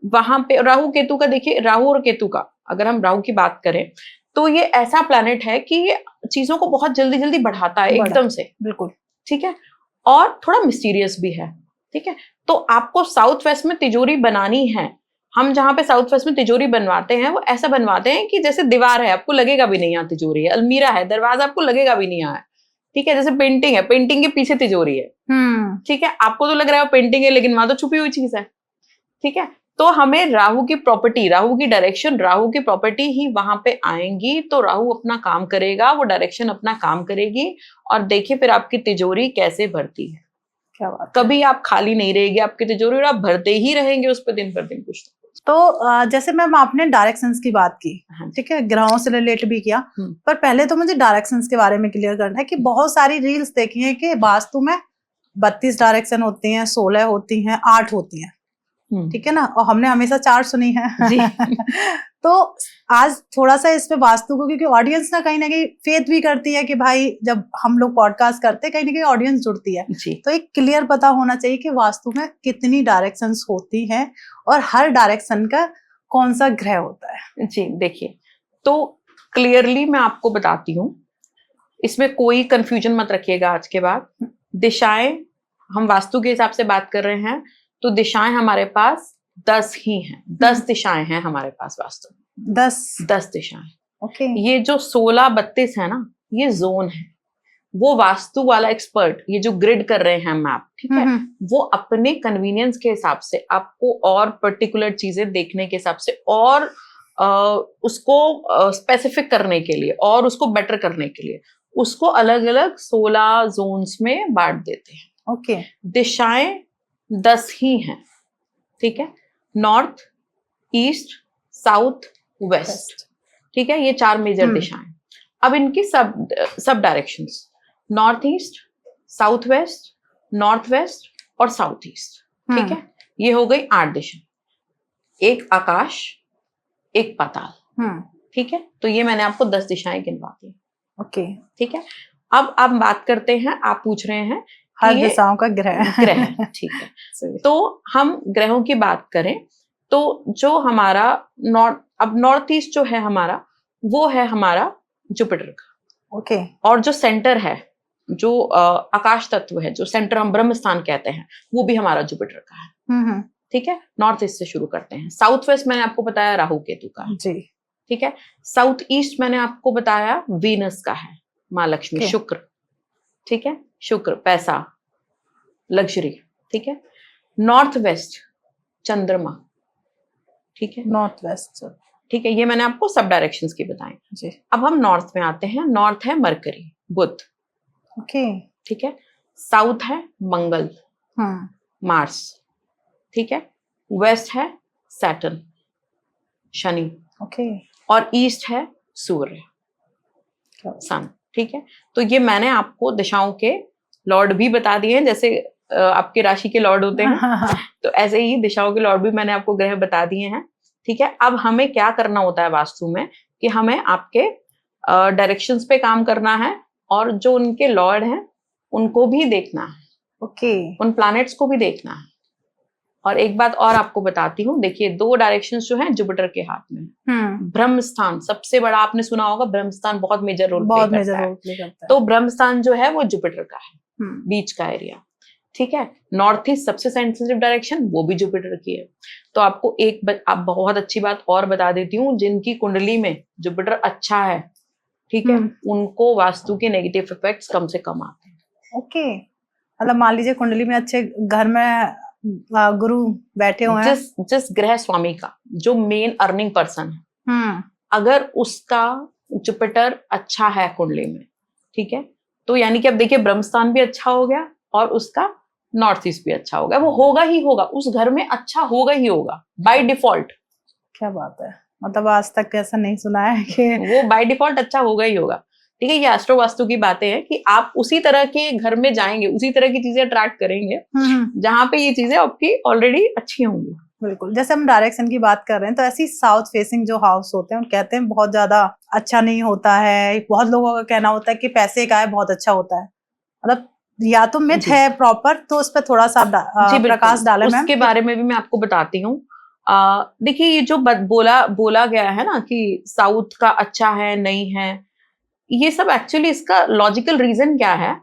वहां पे राहु केतु का, देखिए राहु और केतु का, अगर हम राहु की बात करें तो ये ऐसा प्लैनेट है कि ये चीजों को बहुत जल्दी जल्दी बढ़ाता है एकदम से। बिल्कुल। ठीक है, और थोड़ा मिस्टीरियस भी है। ठीक है, तो आपको साउथ वेस्ट में तिजोरी बनानी है। हम जहां पे साउथ वेस्ट में तिजोरी बनवाते हैं वो ऐसा बनवाते हैं कि जैसे दीवार है, आपको लगेगा भी नहीं यहाँ तिजोरी है, अलमीरा है, दरवाजा आपको लगेगा भी नहीं यहाँ है। ठीक है, जैसे पेंटिंग है, पेंटिंग के पीछे तिजोरी है। ठीक है, आपको तो लग रहा है पेंटिंग है, लेकिन वहां तो छुपी हुई चीज है। ठीक है, तो हमें राहु की प्रॉपर्टी, राहु की डायरेक्शन, राहु की प्रॉपर्टी ही वहां पे आएंगी, तो राहु अपना काम करेगा, वो डायरेक्शन अपना काम करेगी। और देखिए फिर आपकी तिजोरी कैसे भरती है। क्या बात, कभी आप खाली नहीं रहेगी आपकी तिजोरी, और आप भरते ही रहेंगे उस पर दिन पर दिन कुछ। तो जैसे मैम आपने डायरेक्शंस की बात की, ठीक है, ग्रहों से रिलेट भी किया, पर पहले तो मुझे डायरेक्शंस के बारे में क्लियर करना है कि बहुत सारी रील्स देखी हैं कि वास्तु में 32 डायरेक्शन होती हैं, 16 होती हैं, 8 होती हैं। ठीक है ना, और हमने हमेशा 4 सुनी है जी। तो आज थोड़ा सा इस पे वास्तु को, क्योंकि ऑडियंस ना कहीं फेथ भी करती है कि भाई जब हम लोग पॉडकास्ट करते हैं कहीं ना कहीं ऑडियंस जुड़ती है, तो एक क्लियर पता होना चाहिए कि वास्तु में कितनी डायरेक्शंस होती हैं और हर डायरेक्शन का कौन सा ग्रह होता है। जी देखिए, तो क्लियरली मैं आपको बताती हूँ, इसमें कोई कंफ्यूजन मत रखिएगा आज के बाद। दिशाएं, हम वास्तु के हिसाब से बात कर रहे हैं, तो दिशाएं हमारे पास 10 ही हैं। 10 दिशाएं हैं हमारे पास वास्तु में। 10 दिशाएं। ओके। ये जो 16-32 है ना, ये जोन है। वो वास्तु वाला एक्सपर्ट, ये जो ग्रिड कर रहे हैं मैप, ठीक है, वो अपने कन्वीनियंस के हिसाब से आपको और पर्टिकुलर चीजें देखने के हिसाब से और उसको स्पेसिफिक करने के लिए और उसको बेटर करने के लिए उसको अलग अलग 16 जोन्स में बांट देते हैं। ओके। दिशाएं 10 ही हैं। ठीक है, नॉर्थ, ईस्ट, साउथ, वेस्ट। ठीक है, ये 4 मेजर दिशाएं। अब इनकी सब directions, north east, south west, north west और साउथ ईस्ट। ठीक है, ये हो गई 8 दिशा। एक आकाश, एक पाताल। ठीक है, तो ये मैंने आपको 10 दिशाएं गिनवा दी। ओके। ठीक है, अब आप बात करते हैं, आप पूछ रहे हैं हर दिशाओं का ग्रह। ठीक है, तो हम ग्रहों की बात करें तो जो हमारा नॉर्थ ईस्ट जो है हमारा, वो है हमारा जुपिटर का। ओके। और जो सेंटर है, जो आकाश तत्व है, जो सेंटर हम ब्रह्म स्थान कहते हैं, वो भी हमारा जुपिटर का है। ठीक है, नॉर्थ ईस्ट से शुरू करते हैं। साउथ वेस्ट मैंने आपको बताया राहु केतु का है। जी। ठीक है, साउथ ईस्ट मैंने आपको बताया वीनस का है, माँ लक्ष्मी, शुक्र। ठीक है, शुक्र, पैसा, लग्जरी। ठीक है, नॉर्थ वेस्ट चंद्रमा। ठीक है, नॉर्थ वेस्ट। ठीक है, ये मैंने आपको सब डायरेक्शंस की बताई जी। अब हम नॉर्थ में आते हैं। नॉर्थ है मरकरी, बुध। ओके। ठीक है, साउथ है मंगल, मार्स। ठीक है, वेस्ट है सैटर्न, शनि। ओके। और ईस्ट है सूर्य, सन। ठीक है, तो ये मैंने आपको दिशाओं के लॉर्ड भी बता दिए हैं, जैसे आपके राशि के लॉर्ड होते हैं तो ऐसे ही दिशाओं के लॉर्ड भी मैंने आपको ग्रह बता दिए हैं। ठीक है, अब हमें क्या करना होता है वास्तु में कि हमें आपके डायरेक्शंस पे काम करना है और जो उनके लॉर्ड हैं उनको भी देखना है। ओके। उन प्लैनेट्स को भी देखना है। और एक बात और आपको बताती हूँ, देखिए 2 डायरेक्शंस जो हैं जुपिटर के हाथ में। ब्रह्म स्थान सबसे बड़ा, आपने सुना होगा ब्रह्म स्थान बहुत मेजर रोल प्ले करता है। तो ब्रह्म स्थान जो है वो जुपिटर का है, बीच का एरिया। ठीक है, नॉर्थ ईस्ट सबसे सेंसिटिव डायरेक्शन, वो भी जुपिटर की है। तो आपको आप बहुत अच्छी बात और बता देती हूँ, जिनकी कुंडली में जुपिटर अच्छा है, ठीक है, उनको वास्तु के नेगेटिव इफेक्ट्स कम से कम आते हैं। ओके, मतलब मान लीजिए कुंडली में अच्छे घर में गुरु बैठे हुए हैं, जिस ग्रह स्वामी का जो मेन अर्निंग पर्सन है, अगर उसका जुपिटर अच्छा है कुंडली में, ठीक है, तो यानी कि अब देखिए ब्रह्मस्थान भी अच्छा हो गया और उसका नॉर्थ ईस्ट भी अच्छा हो गया, वो होगा ही होगा, उस घर में अच्छा होगा ही होगा बाय डिफॉल्ट। क्या बात है, मतलब आज तक ऐसा नहीं सुना है कि वो बाय डिफॉल्ट अच्छा होगा ही होगा। ठीक है, ये एस्ट्रो वास्तु की बातें हैं कि आप उसी तरह के घर में जाएंगे, उसी तरह की चीजें अट्रैक्ट करेंगे जहां पे ये चीजें आपकी ऑलरेडी अच्छी होंगी। बिल्कुल, जैसे हम डायरेक्शन की बात कर रहे हैं तो ऐसी साउथ फेसिंग जो हाउस होते हैं कहते हैं बहुत ज्यादा अच्छा नहीं होता है, बहुत लोगों का कहना होता है कि पैसे का है बहुत अच्छा होता है, मतलब या तो मिथ है प्रॉपर, तो उस पर थोड़ा सा प्रकाश डालें मैम। उसके बारे में भी मैं आपको बताती हूँ। देखिए ये जो बोला गया है ना कि साउथ का अच्छा है नहीं है, ये सब एक्चुअली इसका लॉजिकल रीजन क्या है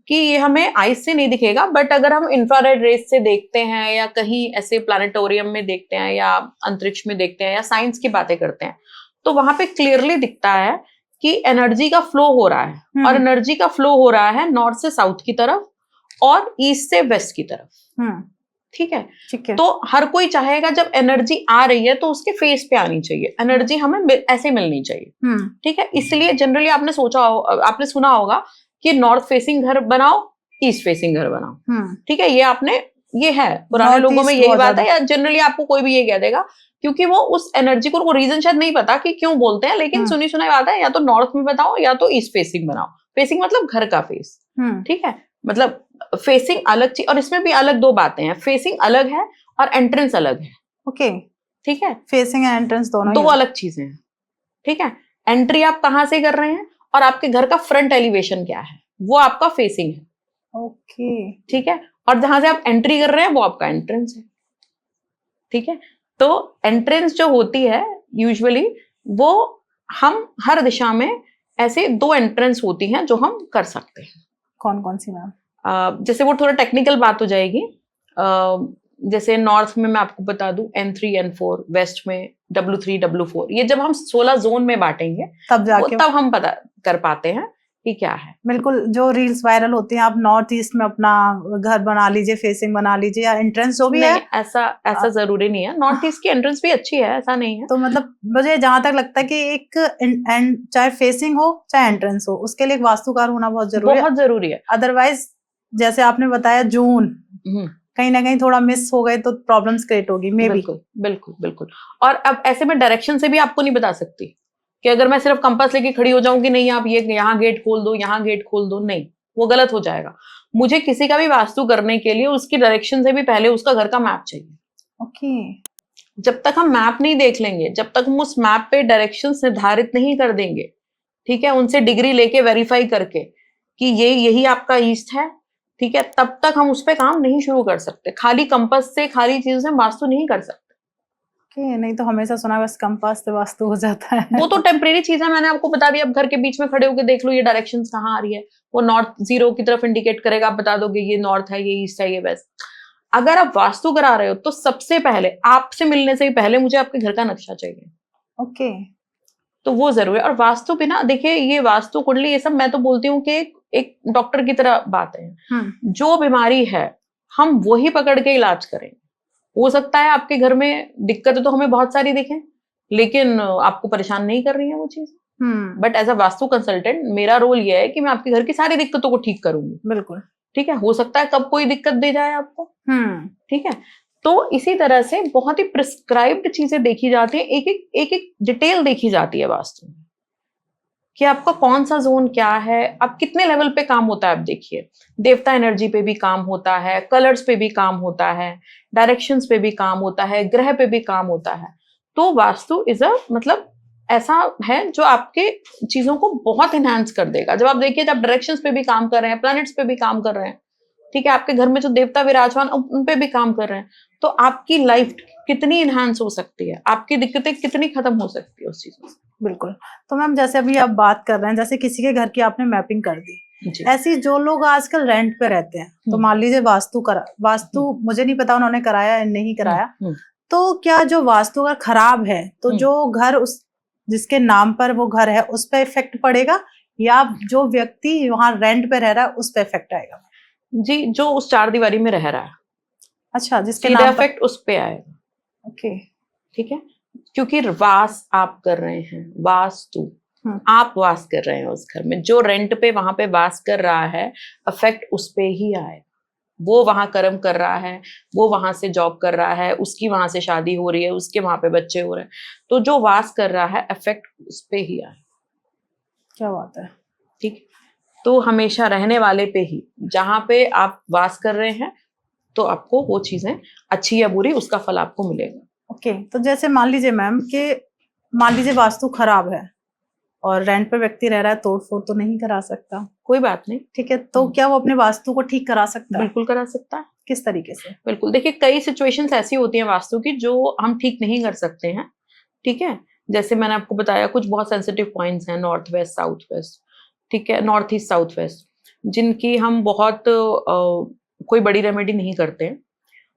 कि ये हमें आइज से नहीं दिखेगा, बट अगर हम इंफ्रारेड रेज से देखते हैं या कहीं ऐसे प्लानिटोरियम में देखते हैं या अंतरिक्ष में देखते हैं या साइंस की बातें करते हैं, तो वहां पे क्लियरली दिखता है कि एनर्जी का फ्लो हो रहा है, और एनर्जी का फ्लो हो रहा है नॉर्थ से साउथ की तरफ और ईस्ट से वेस्ट की तरफ। ठीक है, तो हर कोई चाहेगा जब एनर्जी आ रही है तो उसके फेस पे आनी चाहिए, एनर्जी हमें ऐसे मिलनी चाहिए। ठीक है, इसलिए जनरली आपने सुना होगा कि नॉर्थ फेसिंग घर बनाओ, ईस्ट फेसिंग घर बनाओ। ठीक है, ये है पुराने लोगों में यही बात है, या जनरली आपको कोई भी ये कह देगा, क्योंकि वो उस एनर्जी को रीजन शायद नहीं पता कि क्यों बोलते हैं, लेकिन सुनी सुनाई बात है, या तो नॉर्थ में बताओ या तो ईस्ट फेसिंग बनाओ। फेसिंग मतलब घर का फेस। ठीक है, मतलब फेसिंग अलग चीज, और इसमें भी अलग दो बातें हैं, फेसिंग अलग है और एंट्रेंस अलग है। ओके, ठीक है, फेसिंग एंड एंट्रेंस दोनों दो अलग चीजें हैं। ठीक है, एंट्री आप कहां से कर रहे हैं और आपके घर का फ्रंट एलिवेशन क्या है, वो आपका फेसिंग है। ओके, ठीक है, और जहां से आप एंट्री कर रहे हैं वो आपका एंट्रेंस है। ठीक है, तो एंट्रेंस जो होती है यूजुअली वो हम हर दिशा में ऐसे दो एंट्रेंस होती हैं जो हम कर सकते हैं। कौन कौन सी मैम? जैसे वो थोड़ा टेक्निकल बात हो जाएगी। जैसे नॉर्थ में मैं आपको बता दूं N3 N4, वेस्ट में W3 W4, ये जब हम 16 जोन में बांटेंगे तब हम पता कर पाते हैं कि क्या है। बिल्कुल, जो रील्स वायरल होती हैं, आप नॉर्थ ईस्ट में अपना घर बना लीजिए, फेसिंग बना लीजिए, या एंट्रेंस जो भी है, ऐसा जरूरी नहीं है। नॉर्थ ईस्ट की एंट्रेंस भी अच्छी है, ऐसा नहीं है। तो मतलब मुझे जहां तक लगता है कि एक चाहे फेसिंग हो चाहे एंट्रेंस हो, उसके लिए एक वास्तुकार होना बहुत जरूरी है। अदरवाइज जैसे आपने बताया जून कहीं ना कहीं थोड़ा मिस हो गए तो प्रॉब्लम्स क्रिएट होगी। बिल्कुल। और अब ऐसे में डायरेक्शन से भी आपको नहीं बता सकती कि अगर मैं सिर्फ कंपास लेके खड़ी हो जाऊं कि नहीं आप ये यहाँ गेट खोल दो, यहाँ गेट खोल दो, नहीं, वो गलत हो जाएगा। मुझे किसी का भी वास्तु करने के लिए उसकी डायरेक्शन से भी पहले उसका घर का मैप चाहिए। ओके, जब तक हम मैप नहीं देख लेंगे, जब तक हम उस मैप पे डायरेक्शन निर्धारित नहीं कर देंगे, ठीक है, उनसे डिग्री लेके वेरीफाई करके कि यही आपका ईस्ट है, ठीक है, तब तक हम उस पर काम नहीं शुरू कर सकते। खाली कंपास से, खाली चीजों से वास्तु नहीं कर सकते। नहीं तो हमेशा सुना बस कंपास से वास्तु हो जाता है। वो तो टेम्परेरी चीज है, मैंने आपको बता दिया। अब घर के बीच में खड़े होकर देख लो ये डायरेक्शंस कहाँ आ रही है, वो नॉर्थ 0 की तरफ इंडिकेट करेगा, आप बता दोगे ये नॉर्थ है, ये ईस्ट है, ये वेस्ट। अगर आप वास्तु करा रहे हो तो सबसे पहले आपसे मिलने से भी पहले मुझे आपके घर का नक्शा चाहिए। ओके, तो वो जरूरी है। और वास्तु बिना, देखिए ये वास्तु कुंडली ये सब मैं तो बोलती हूँ कि एक डॉक्टर की तरह बात है। जो बीमारी है हम वही पकड़ के इलाज करें। हो सकता है आपके घर में दिक्कतें तो हमें बहुत सारी दिखें, लेकिन आपको परेशान नहीं कर रही है वो चीज। But as a vastu consultant मेरा रोल ये है कि मैं आपके घर की सारी दिक्कतों को ठीक करूंगी। बिल्कुल, ठीक है, हो सकता है कब कोई दिक्कत दे जाए आपको। ठीक है, तो इसी तरह से बहुत ही प्रिस्क्राइब्ड चीजें देखी जाती है, एक डिटेल देखी जाती है वास्तु में कि आपका कौन सा जोन क्या है, अब कितने लेवल पे काम होता है। आप देखिए, देवता एनर्जी पे भी काम होता है, कलर्स पे भी काम होता है, डायरेक्शंस पे भी काम होता है, ग्रह पे भी काम होता है। तो वास्तु इज अ मतलब ऐसा है जो आपके चीजों को बहुत इनहैंस कर देगा। जब आप देखिए, जब डायरेक्शंस पे भी काम कर रहे हैं, प्लैनेट्स पे भी काम कर रहे हैं, ठीक है, आपके घर में जो देवता विराजमान उन पे भी काम कर रहे हैं, तो आपकी लाइफ कितनी इनहैंस हो सकती है, आपकी दिक्कतें कितनी खत्म हो सकती है उस चीजों से। बिल्कुल। तो मैम जैसे अभी आप बात कर रहे हैं, जैसे किसी के घर की आपने मैपिंग कर दी, ऐसी जो लोग आजकल रेंट पे रहते हैं, तो मान लीजिए वास्तु मुझे नहीं पता उन्होंने कराया या नहीं कराया, तो क्या जो वास्तु अगर खराब है तो जो घर उस जिसके नाम पर वो घर है उस पर इफेक्ट पड़ेगा, या जो व्यक्ति वहां रेंट पे रह रहा है उस पर इफेक्ट आएगा? जी, जो उस 4 दीवारी में रह रहा है। अच्छा, जिसके सीधा नाम पर। इफेक्ट उस पे आएगा। ओके। ठीक है, क्योंकि वास आप कर रहे हैं, वास्तु आप वास कर रहे हैं उस घर में, जो रेंट पे वहां पे वास कर रहा है इफेक्ट उस पे ही आएगा। वो वहां कर्म कर रहा है, वो वहां से जॉब कर रहा है, उसकी वहां से शादी हो रही है, उसके वहां पे बच्चे हो रहे हैं, तो जो वास कर रहा है इफेक्ट उस पे ही आए। क्या बात है। ठीक, तो हमेशा रहने वाले पे ही, जहां पे आप वास कर रहे हैं तो आपको वो चीजें अच्छी या बुरी उसका फल आपको मिलेगा। ओके, तो जैसे मान लीजिए मैम कि मान लीजिए वास्तु खराब है और रेंट पे व्यक्ति रह रहा है, तोड़ फोड़ तो नहीं करा सकता। कोई बात नहीं। ठीक है, तो क्या वो अपने वास्तु को ठीक करा सकता है? बिल्कुल करा सकता है। किस तरीके से? बिल्कुल, देखिए कई सिचुएशंस ऐसी होती हैं वास्तु की जो हम ठीक नहीं कर सकते हैं। ठीक है, जैसे मैंने आपको बताया कुछ बहुत सेंसिटिव पॉइंट्स हैं, नॉर्थ वेस्ट, साउथ वेस्ट, ठीक है, नॉर्थ ईस्ट, साउथ वेस्ट, जिनकी हम बहुत कोई बड़ी रेमेडी नहीं करते हैं।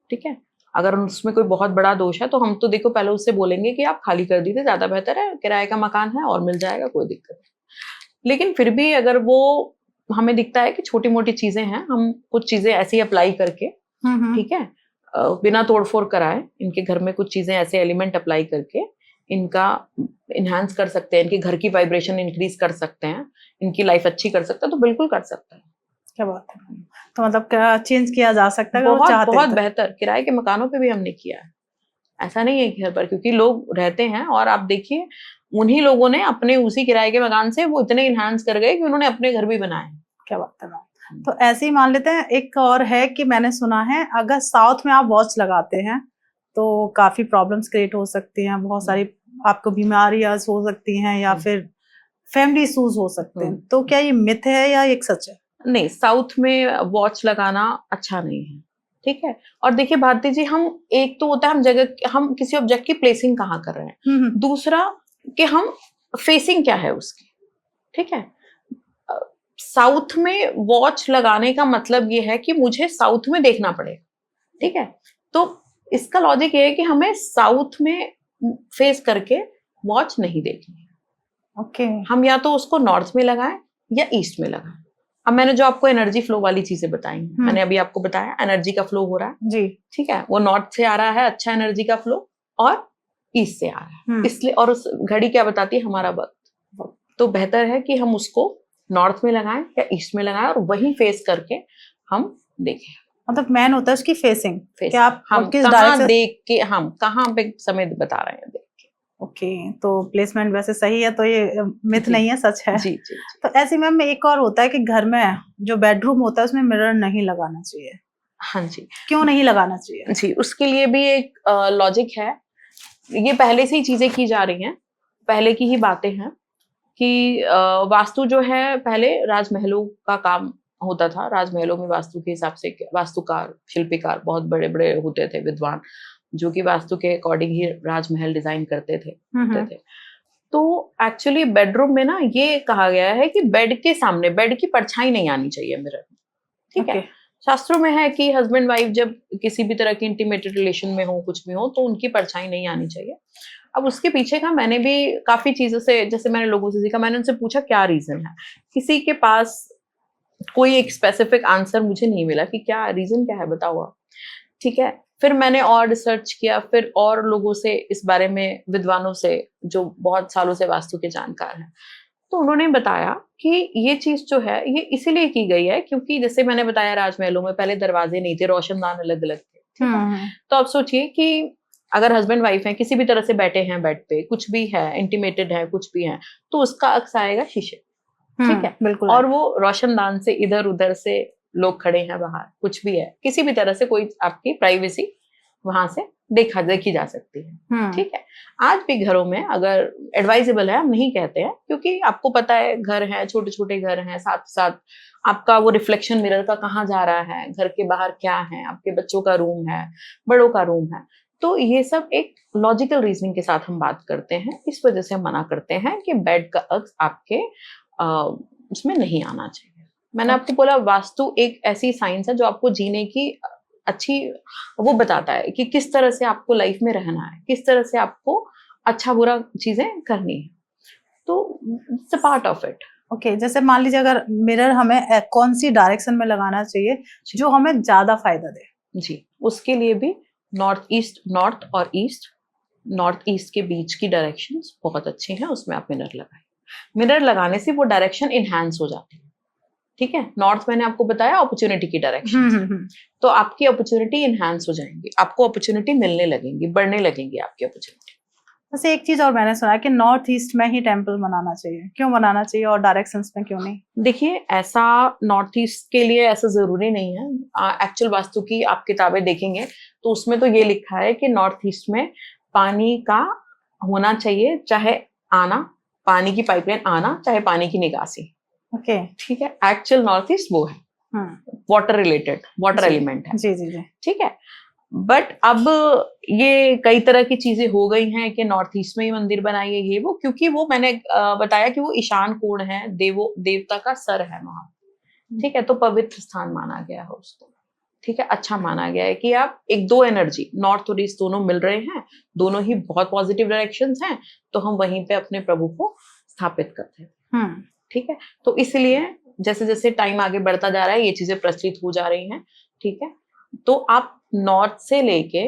ठीक है, अगर उसमें कोई बहुत बड़ा दोष है तो हम तो देखो पहले उससे बोलेंगे कि आप खाली कर दीजिए, ज्यादा बेहतर है, किराए का मकान है और मिल जाएगा, कोई दिक्कत नहीं। लेकिन फिर भी अगर वो हमें दिखता है कि छोटी मोटी चीजें हैं, हम कुछ चीजें ऐसी अप्लाई करके, ठीक है, बिना तोड़फोड़ कराए इनके घर में कुछ चीजें ऐसे एलिमेंट अप्लाई करके इनका इनहांस कर सकते हैं, इनके घर की वाइब्रेशन इंक्रीज कर सकते हैं, इनकी लाइफ अच्छी कर सकते हैं, तो बिल्कुल कर सकते हैं। क्या बात है। तो मतलब क्या चेंज किया जा सकता है अगर वो बहुत चाहते बहुत तो? बेहतर, किराए के मकानों पे भी हमने किया है, ऐसा नहीं है घर पर, क्योंकि लोग रहते हैं और आप देखिए उन्हीं लोगों ने अपने उसी किराए के मकान से वो इतने इनहांस कर गए कि उन्होंने अपने घर भी बनाए। क्या बात है मैम। तो ऐसे ही मान लेते हैं, एक और है कि मैंने सुना है अगर साउथ में आप वॉच लगाते हैं तो काफी प्रॉब्लम्स क्रिएट हो सकती हैं, बहुत सारी आपको बीमारियां हो सकती हैं या फिर फैमिली इश्यूज हो सकते हैं, तो क्या ये मिथ है या एक सच है? नहीं, साउथ में वॉच लगाना अच्छा नहीं है। ठीक है, और देखिए भारती जी, हम एक तो होता है हम जगह, हम किसी ऑब्जेक्ट की प्लेसिंग कहाँ कर रहे हैं, दूसरा कि हम फेसिंग क्या है उसकी। ठीक है, साउथ में वॉच लगाने का मतलब ये है कि मुझे साउथ में देखना पड़ेगा। ठीक है, तो इसका लॉजिक ये है कि हमें साउथ में फेस करके वॉच नहीं देखनी है। ओके। हम या तो उसको नॉर्थ में लगाएं या ईस्ट में लगाएं। अब मैंने जो आपको एनर्जी फ्लो वाली चीजें बताई, मैंने अभी आपको बताया एनर्जी का फ्लो हो रहा है जी। ठीक है, वो नॉर्थ से आ रहा है अच्छा एनर्जी का फ्लो और ईस्ट से आ रहा है, इसलिए, और उस घड़ी क्या बताती है, हमारा वक्त, तो बेहतर है कि हम उसको नॉर्थ में लगाएं या ईस्ट में लगाएं और वही फेस करके हम देखें। मतलब मेन होता है उसकी फेसिंग, कि आप हम किस कहाँ डायरेक्शन देख के, हम कहाँ पे समय बता रहे हैं देख के। ओके, तो प्लेसमेंट वैसे सही है, तो ये मिथ जी, नहीं है, सच है। जी, जी, जी। तो ऐसे मैम एक और होता है कि घर में जो बेडरूम होता है उसमें मिरर नहीं लगाना चाहिए। हाँ जी, क्यों नहीं लगाना चाहिए? जी, उसके लिए भी एक लॉजिक है। ये पहले से ही चीजें की जा रही हैं, पहले की ही बातें हैं कि वास्तु जो है पहले राजमहलों का काम होता था। राजमहलों में वास्तु के हिसाब से वास्तुकार, शिल्पीकार बहुत बड़े बड़े होते थे, विद्वान, जो कि वास्तु के अकॉर्डिंग ही राजमहल डिजाइन करते थे। तो एक्चुअली बेडरूम में ना ये कहा गया है कि बेड के सामने बेड की परछाई नहीं आनी चाहिए मिरर में। ठीक है, शास्त्रों में है कि हस्बैंड वाइफ जब किसी भी तरह की इंटीमेटेड रिलेशन में हो, कुछ भी हो, तो उनकी परछाई नहीं आनी चाहिए। अब उसके पीछे का मैंने भी काफी चीजों से, जैसे मैंने लोगों से सीखा, मैंने उनसे पूछा क्या रीजन है, किसी के पास कोई एक स्पेसिफिक आंसर मुझे नहीं मिला कि क्या रीजन क्या है, बताओ आप। ठीक है, फिर मैंने और रिसर्च किया, फिर और लोगों से इस बारे में, विद्वानों से जो बहुत सालों से वास्तु के जानकार हैं, तो उन्होंने बताया कि ये चीज जो है ये इसीलिए की गई है क्योंकि जैसे मैंने बताया राजमहलों में पहले दरवाजे नहीं थे, रोशनदान अलग अलग थे। ठीक है, तो आप सोचिए कि अगर हस्बैंड वाइफ हैं, किसी भी तरह से बैठे हैं बेड पे, कुछ भी है, इंटीमेटेड है, कुछ भी है, तो उसका अक्स आएगा शीशे। ठीक है, बिल्कुल। और वो रोशनदान से इधर उधर से लोग खड़े हैं बाहर, कुछ भी है, किसी भी तरह से कोई आपकी प्राइवेसी वहां से देखी जा सकती है। ठीक है, आज भी घरों में अगर एडवाइजेबल है, हम नहीं कहते हैं क्योंकि आपको पता है घर है, छोटे छोटे घर हैं, साथ साथ आपका वो रिफ्लेक्शन मिरर का कहाँ जा रहा है, घर के बाहर क्या है, आपके बच्चों का रूम है, बड़ों का रूम है, तो ये सब एक लॉजिकल रीजनिंग के साथ हम बात करते हैं। इस वजह से हम मना करते हैं कि बेड का अक्स आपके उसमें नहीं आना चाहिए। मैंने आपको बोला वास्तु एक ऐसी साइंस है जो आपको जीने की अच्छी वो बताता है कि किस तरह से आपको लाइफ में रहना है, किस तरह से आपको अच्छा बुरा चीजें करनी है, तो it's a part of it. Okay, जैसे मान लीजिए अगर मिरर हमें कौन सी डायरेक्शन में लगाना चाहिए जो हमें ज्यादा फायदा दे? जी, उसके लिए भी नॉर्थ और नॉर्थ ईस्ट के बीच की डायरेक्शंस बहुत अच्छे हैं, उसमें आप मिरर लगाएं। मिरर लगाने से वो डायरेक्शन इनहैंस हो जाती है। ठीक है, नॉर्थ मैंने आपको बताया अपॉर्चुनिटी की डायरेक्शन, तो आपकी अपॉर्चुनिटी इनहैंस हो जाएंगी, आपको अपॉर्चुनिटी मिलने लगेंगी, बढ़ने लगेंगी आपकी अपॉर्चुनिटी। बस एक चीज और मैंने सुना है कि नॉर्थ ईस्ट में ही टेम्पल बनाना चाहिए, क्यों बनाना चाहिए और डायरेक्शंस में क्यों नहीं? देखिए, ऐसा नॉर्थ ईस्ट के लिए ऐसा जरूरी नहीं है। एक्चुअल वास्तु की आप किताबें देखेंगे तो उसमें तो ये लिखा है कि नॉर्थ ईस्ट में पानी का होना चाहिए, चाहे आना, पानी की पाइपलाइन आना, चाहे पानी की निकासी। ओके। ठीक है, एक्चुअल नॉर्थ ईस्ट वो है, वाटर रिलेटेड, वाटर एलिमेंट है। जी जी जी। ठीक है, बट अब ये कई तरह की चीजें हो गई हैं कि नॉर्थ ईस्ट में ही मंदिर बनाइए ये वो, क्योंकि वो मैंने बताया कि वो ईशान कोण है, देवता का सर है वहां। ठीक है, तो पवित्र स्थान माना गया है उसको। ठीक है, अच्छा माना गया है कि आप एक दो एनर्जी नॉर्थ और ईस्ट दोनों मिल रहे हैं, दोनों ही बहुत पॉजिटिव डायरेक्शंस हैं, तो हम वहीं पे अपने प्रभु को स्थापित करते हैं। ठीक है, तो इसलिए जैसे जैसे टाइम आगे बढ़ता जा रहा है ये चीजें प्रचलित हो जा रही हैं। ठीक है, तो आप नॉर्थ से लेके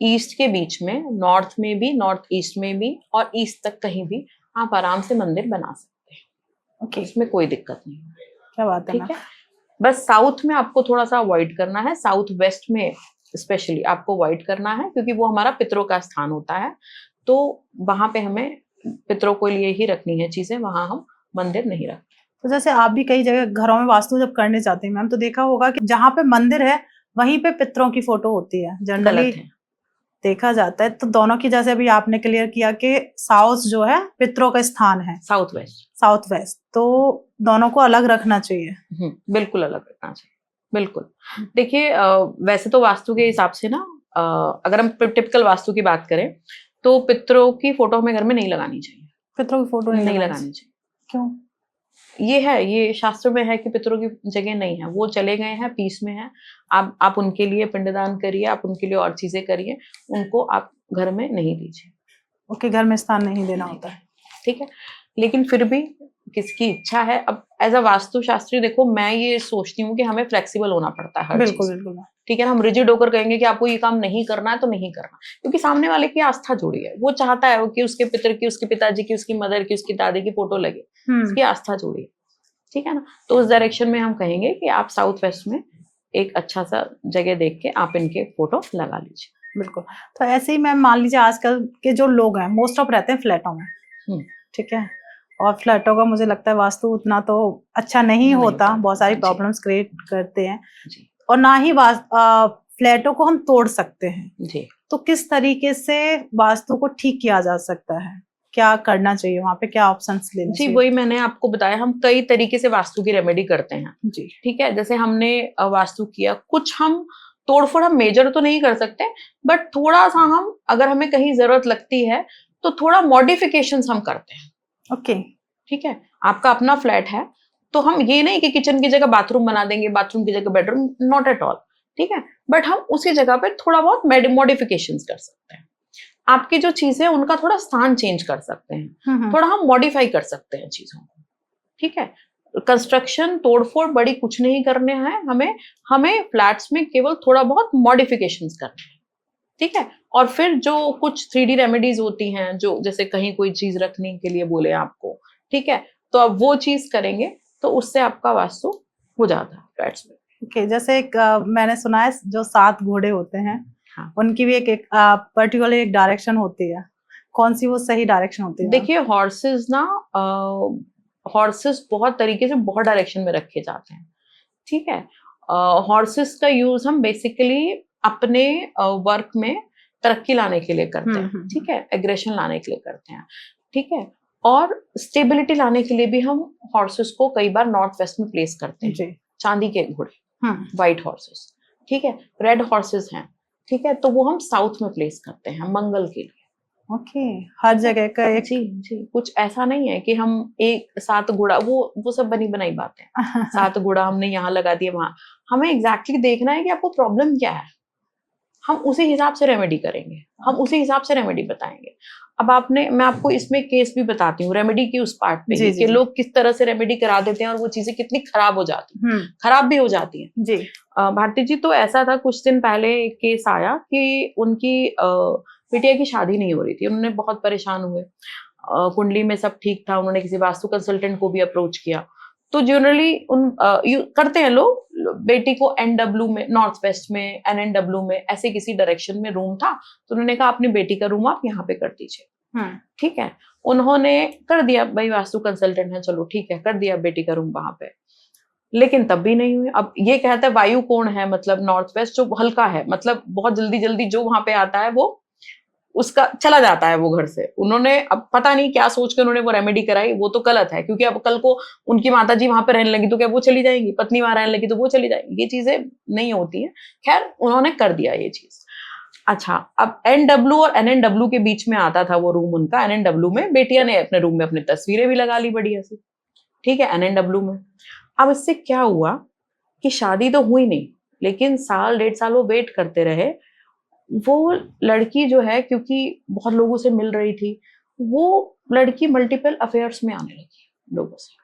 ईस्ट के बीच में, नॉर्थ में भी, नॉर्थ ईस्ट में भी और ईस्ट तक कहीं भी आप आराम से मंदिर बना सकते हैं। ओके, इसमें कोई दिक्कत नहीं है। क्या बात है। ठीक है, बस साउथ में आपको थोड़ा सा अवॉइड करना है, साउथ वेस्ट में स्पेशली आपको अवॉइड करना है, क्योंकि वो हमारा पितरों का स्थान होता है, तो वहां पे हमें पितरों के लिए ही रखनी है चीजें, वहां हम मंदिर नहीं रखते। तो जैसे आप भी कई जगह घरों में वास्तु जब करने जाते हैं मैम, तो देखा होगा कि जहाँ पे मंदिर है वहीं पे पितरों की फोटो होती है, जनरली देखा जाता है। तो दोनों की, जैसे अभी आपने क्लियर किया कि साउथ जो है पितरों का स्थान है, साउथ वेस्ट, तो दोनों को अलग रखना चाहिए। बिल्कुल अलग रखना चाहिए, बिल्कुल। देखिए, वैसे तो वास्तु के हिसाब से ना, अगर हम टिपिकल वास्तु की बात करें तो पितरों की फोटो हमें घर में नहीं लगानी चाहिए। पितरों की फोटो नहीं लगानी चाहिए। क्यों? ये शास्त्र में है कि पितरों की जगह नहीं है, वो चले गए हैं, पीस में है। आप उनके लिए पिंडदान करिए, आप उनके लिए और चीजें करिए, उनको आप घर में नहीं दीजिए। ओके, घर में स्थान नहीं देना होता है। ठीक है, लेकिन फिर भी किसकी इच्छा है। अब एज अ वास्तु शास्त्री देखो, मैं ये सोचती हूँ कि हमें फ्लेक्सिबल होना पड़ता है हर चीज। बिल्कुल। ठीक है ना, हम रिजिड होकर कहेंगे कि आपको ये काम नहीं करना है तो नहीं करना, क्योंकि सामने वाले की आस्था जुड़ी है, वो चाहता है कि उसके पितर की, उसके पिताजी की, उसकी मदर की, उसकी दादी की फोटो लगे, उसकी आस्था जुड़ी है। ठीक है ना, तो उस डायरेक्शन में हम कहेंगे कि आप साउथ वेस्ट में एक अच्छा सा जगह देख के आप इनके फोटो लगा लीजिए। बिल्कुल। तो ऐसे ही मैम मान लीजिए आजकल के जो लोग हैं मोस्ट ऑफ रहते हैं फ्लैटों में। ठीक है, और फ्लैटों का मुझे लगता है वास्तु उतना तो अच्छा नहीं होता, बहुत सारी प्रॉब्लम्स क्रिएट करते हैं, और ना ही फ्लैटों को हम तोड़ सकते हैं जी। तो किस तरीके से वास्तु को ठीक किया जा सकता है, क्या करना चाहिए वहां पे, क्या ऑप्शंस लेने चाहिए? वही मैंने आपको बताया, हम कई तरीके से वास्तु की रेमेडी करते हैं जी। ठीक है, जैसे हमने वास्तु किया, कुछ हम तोड़फोड़ हम मेजर तो नहीं कर सकते, बट थोड़ा सा हम, अगर हमें कहीं जरूरत लगती है तो थोड़ा मॉडिफिकेशंस हम करते हैं। ओके, ठीक है, आपका अपना फ्लैट है तो हम ये नहीं कि किचन की जगह बाथरूम बना देंगे, बाथरूम की जगह बेडरूम, नॉट एट ऑल। ठीक है, बट हम उसी जगह पे थोड़ा बहुत मॉडिफिकेशंस कर सकते हैं। आपकी जो चीजें उनका थोड़ा स्थान चेंज कर सकते हैं, थोड़ा हम मॉडिफाई कर सकते हैं चीजों को। ठीक है, कंस्ट्रक्शन तोड़फोड़ बड़ी कुछ नहीं करने हैं, हमें फ्लैट्स में केवल थोड़ा बहुत मॉडिफिकेशंस करने हैं। ठीक है, और फिर जो कुछ 3D रेमेडीज होती हैं, जो जैसे कहीं कोई चीज रखने के लिए बोले आपको, ठीक है, तो आप वो चीज करेंगे तो उससे आपका वास्तु हो जाता है फ्लैट्स में। ओके, जैसे एक मैंने सुना है जो 7 घोड़े होते हैं, हाँ, उनकी भी एक पर्टिकुलर एक डायरेक्शन होती है, कौन सी वो सही डायरेक्शन होती है? देखिए, हॉर्सेस ना, हॉर्सेस बहुत तरीके से बहुत डायरेक्शन में रखे जाते हैं। ठीक है, हॉर्सेस का यूज हम बेसिकली अपने वर्क में तरक्की लाने के लिए करते हैं। ठीक है, एग्रेशन लाने के लिए करते हैं। ठीक है, और स्टेबिलिटी लाने के लिए भी हम हॉर्सेस को कई बार नॉर्थ वेस्ट में प्लेस करते हैं। चांदी के घोड़े, व्हाइट हॉर्सेस, ठीक है, रेड हॉर्सेस हैं, ठीक है, तो वो हम साउथ में प्लेस करते हैं मंगल के लिए। ओके, हर जगह का एक जी, कुछ ऐसा नहीं है कि हम एक 7 घोड़ा, वो सब बनी बनाई बातें हैं। 7 घोड़ा हमने यहाँ लगा दिया वहां, हमें एग्जैक्टली देखना है कि आपको प्रॉब्लम क्या है, हम उसी हिसाब से रेमेडी करेंगे, हम उसी हिसाब से रेमेडी बताएंगे। अब मैं आपको इसमें केस भी बताती हूँ रेमेडी की उस पार्ट पे जी, ही, जी, कि जी। लोग किस तरह से रेमेडी करा देते हैं और वो चीजें कितनी खराब हो जाती हैं, खराब भी हो जाती हैं। जी। भारती जी, तो ऐसा था कुछ दिन पहले एक केस आया कि उनकी बिटिया की शादी नहीं हो रही थी, उन्होंने बहुत परेशान हुए। कुंडली में सब ठीक था, उन्होंने किसी वास्तु कंसल्टेंट को भी अप्रोच किया। तो जनरली करते हैं लोग, बेटी को NW में, नॉर्थ वेस्ट में, NNW में, ऐसे किसी डायरेक्शन में रूम था, तो उन्होंने कहा अपनी बेटी का रूम आप यहाँ पे कर दीजिए। ठीक है, उन्होंने कर दिया, भाई वास्तु कंसल्टेंट है, चलो ठीक है, कर दिया बेटी का रूम वहां पे। लेकिन तब भी नहीं हुई। अब ये कहता है वायु कोण है, मतलब नॉर्थ वेस्ट जो हल्का है, मतलब बहुत जल्दी जल्दी जो वहां पे आता है वो उसका चला जाता है वो घर से। उन्होंने अब पता नहीं क्या सोच के उन्होंने वो रेमेडी कराई, वो तो गलत है, क्योंकि अब कल को उनकी माता जी वहां पे रहने लगी तो क्या वो चली जाएंगी, पत्नी वहां रहने लगी तो वो चली जाएंगी, ये चीजें नहीं होती है। खैर उन्होंने कर दिया ये चीज। अच्छा, अब NW और NNW के बीच में आता था वो रूम उनका। NNW में बेटिया ने अपने रूम में अपनी तस्वीरें भी लगा ली बढ़िया सी, ठीक है, NNW में। अब इससे क्या हुआ कि शादी तो हुई नहीं, लेकिन साल 1.5 साल वो वेट करते रहे। वो लड़की जो है, क्योंकि बहुत लोगों से मिल रही थी, वो लड़की मल्टीपल अफेयर्स में आने लगी लोगों से।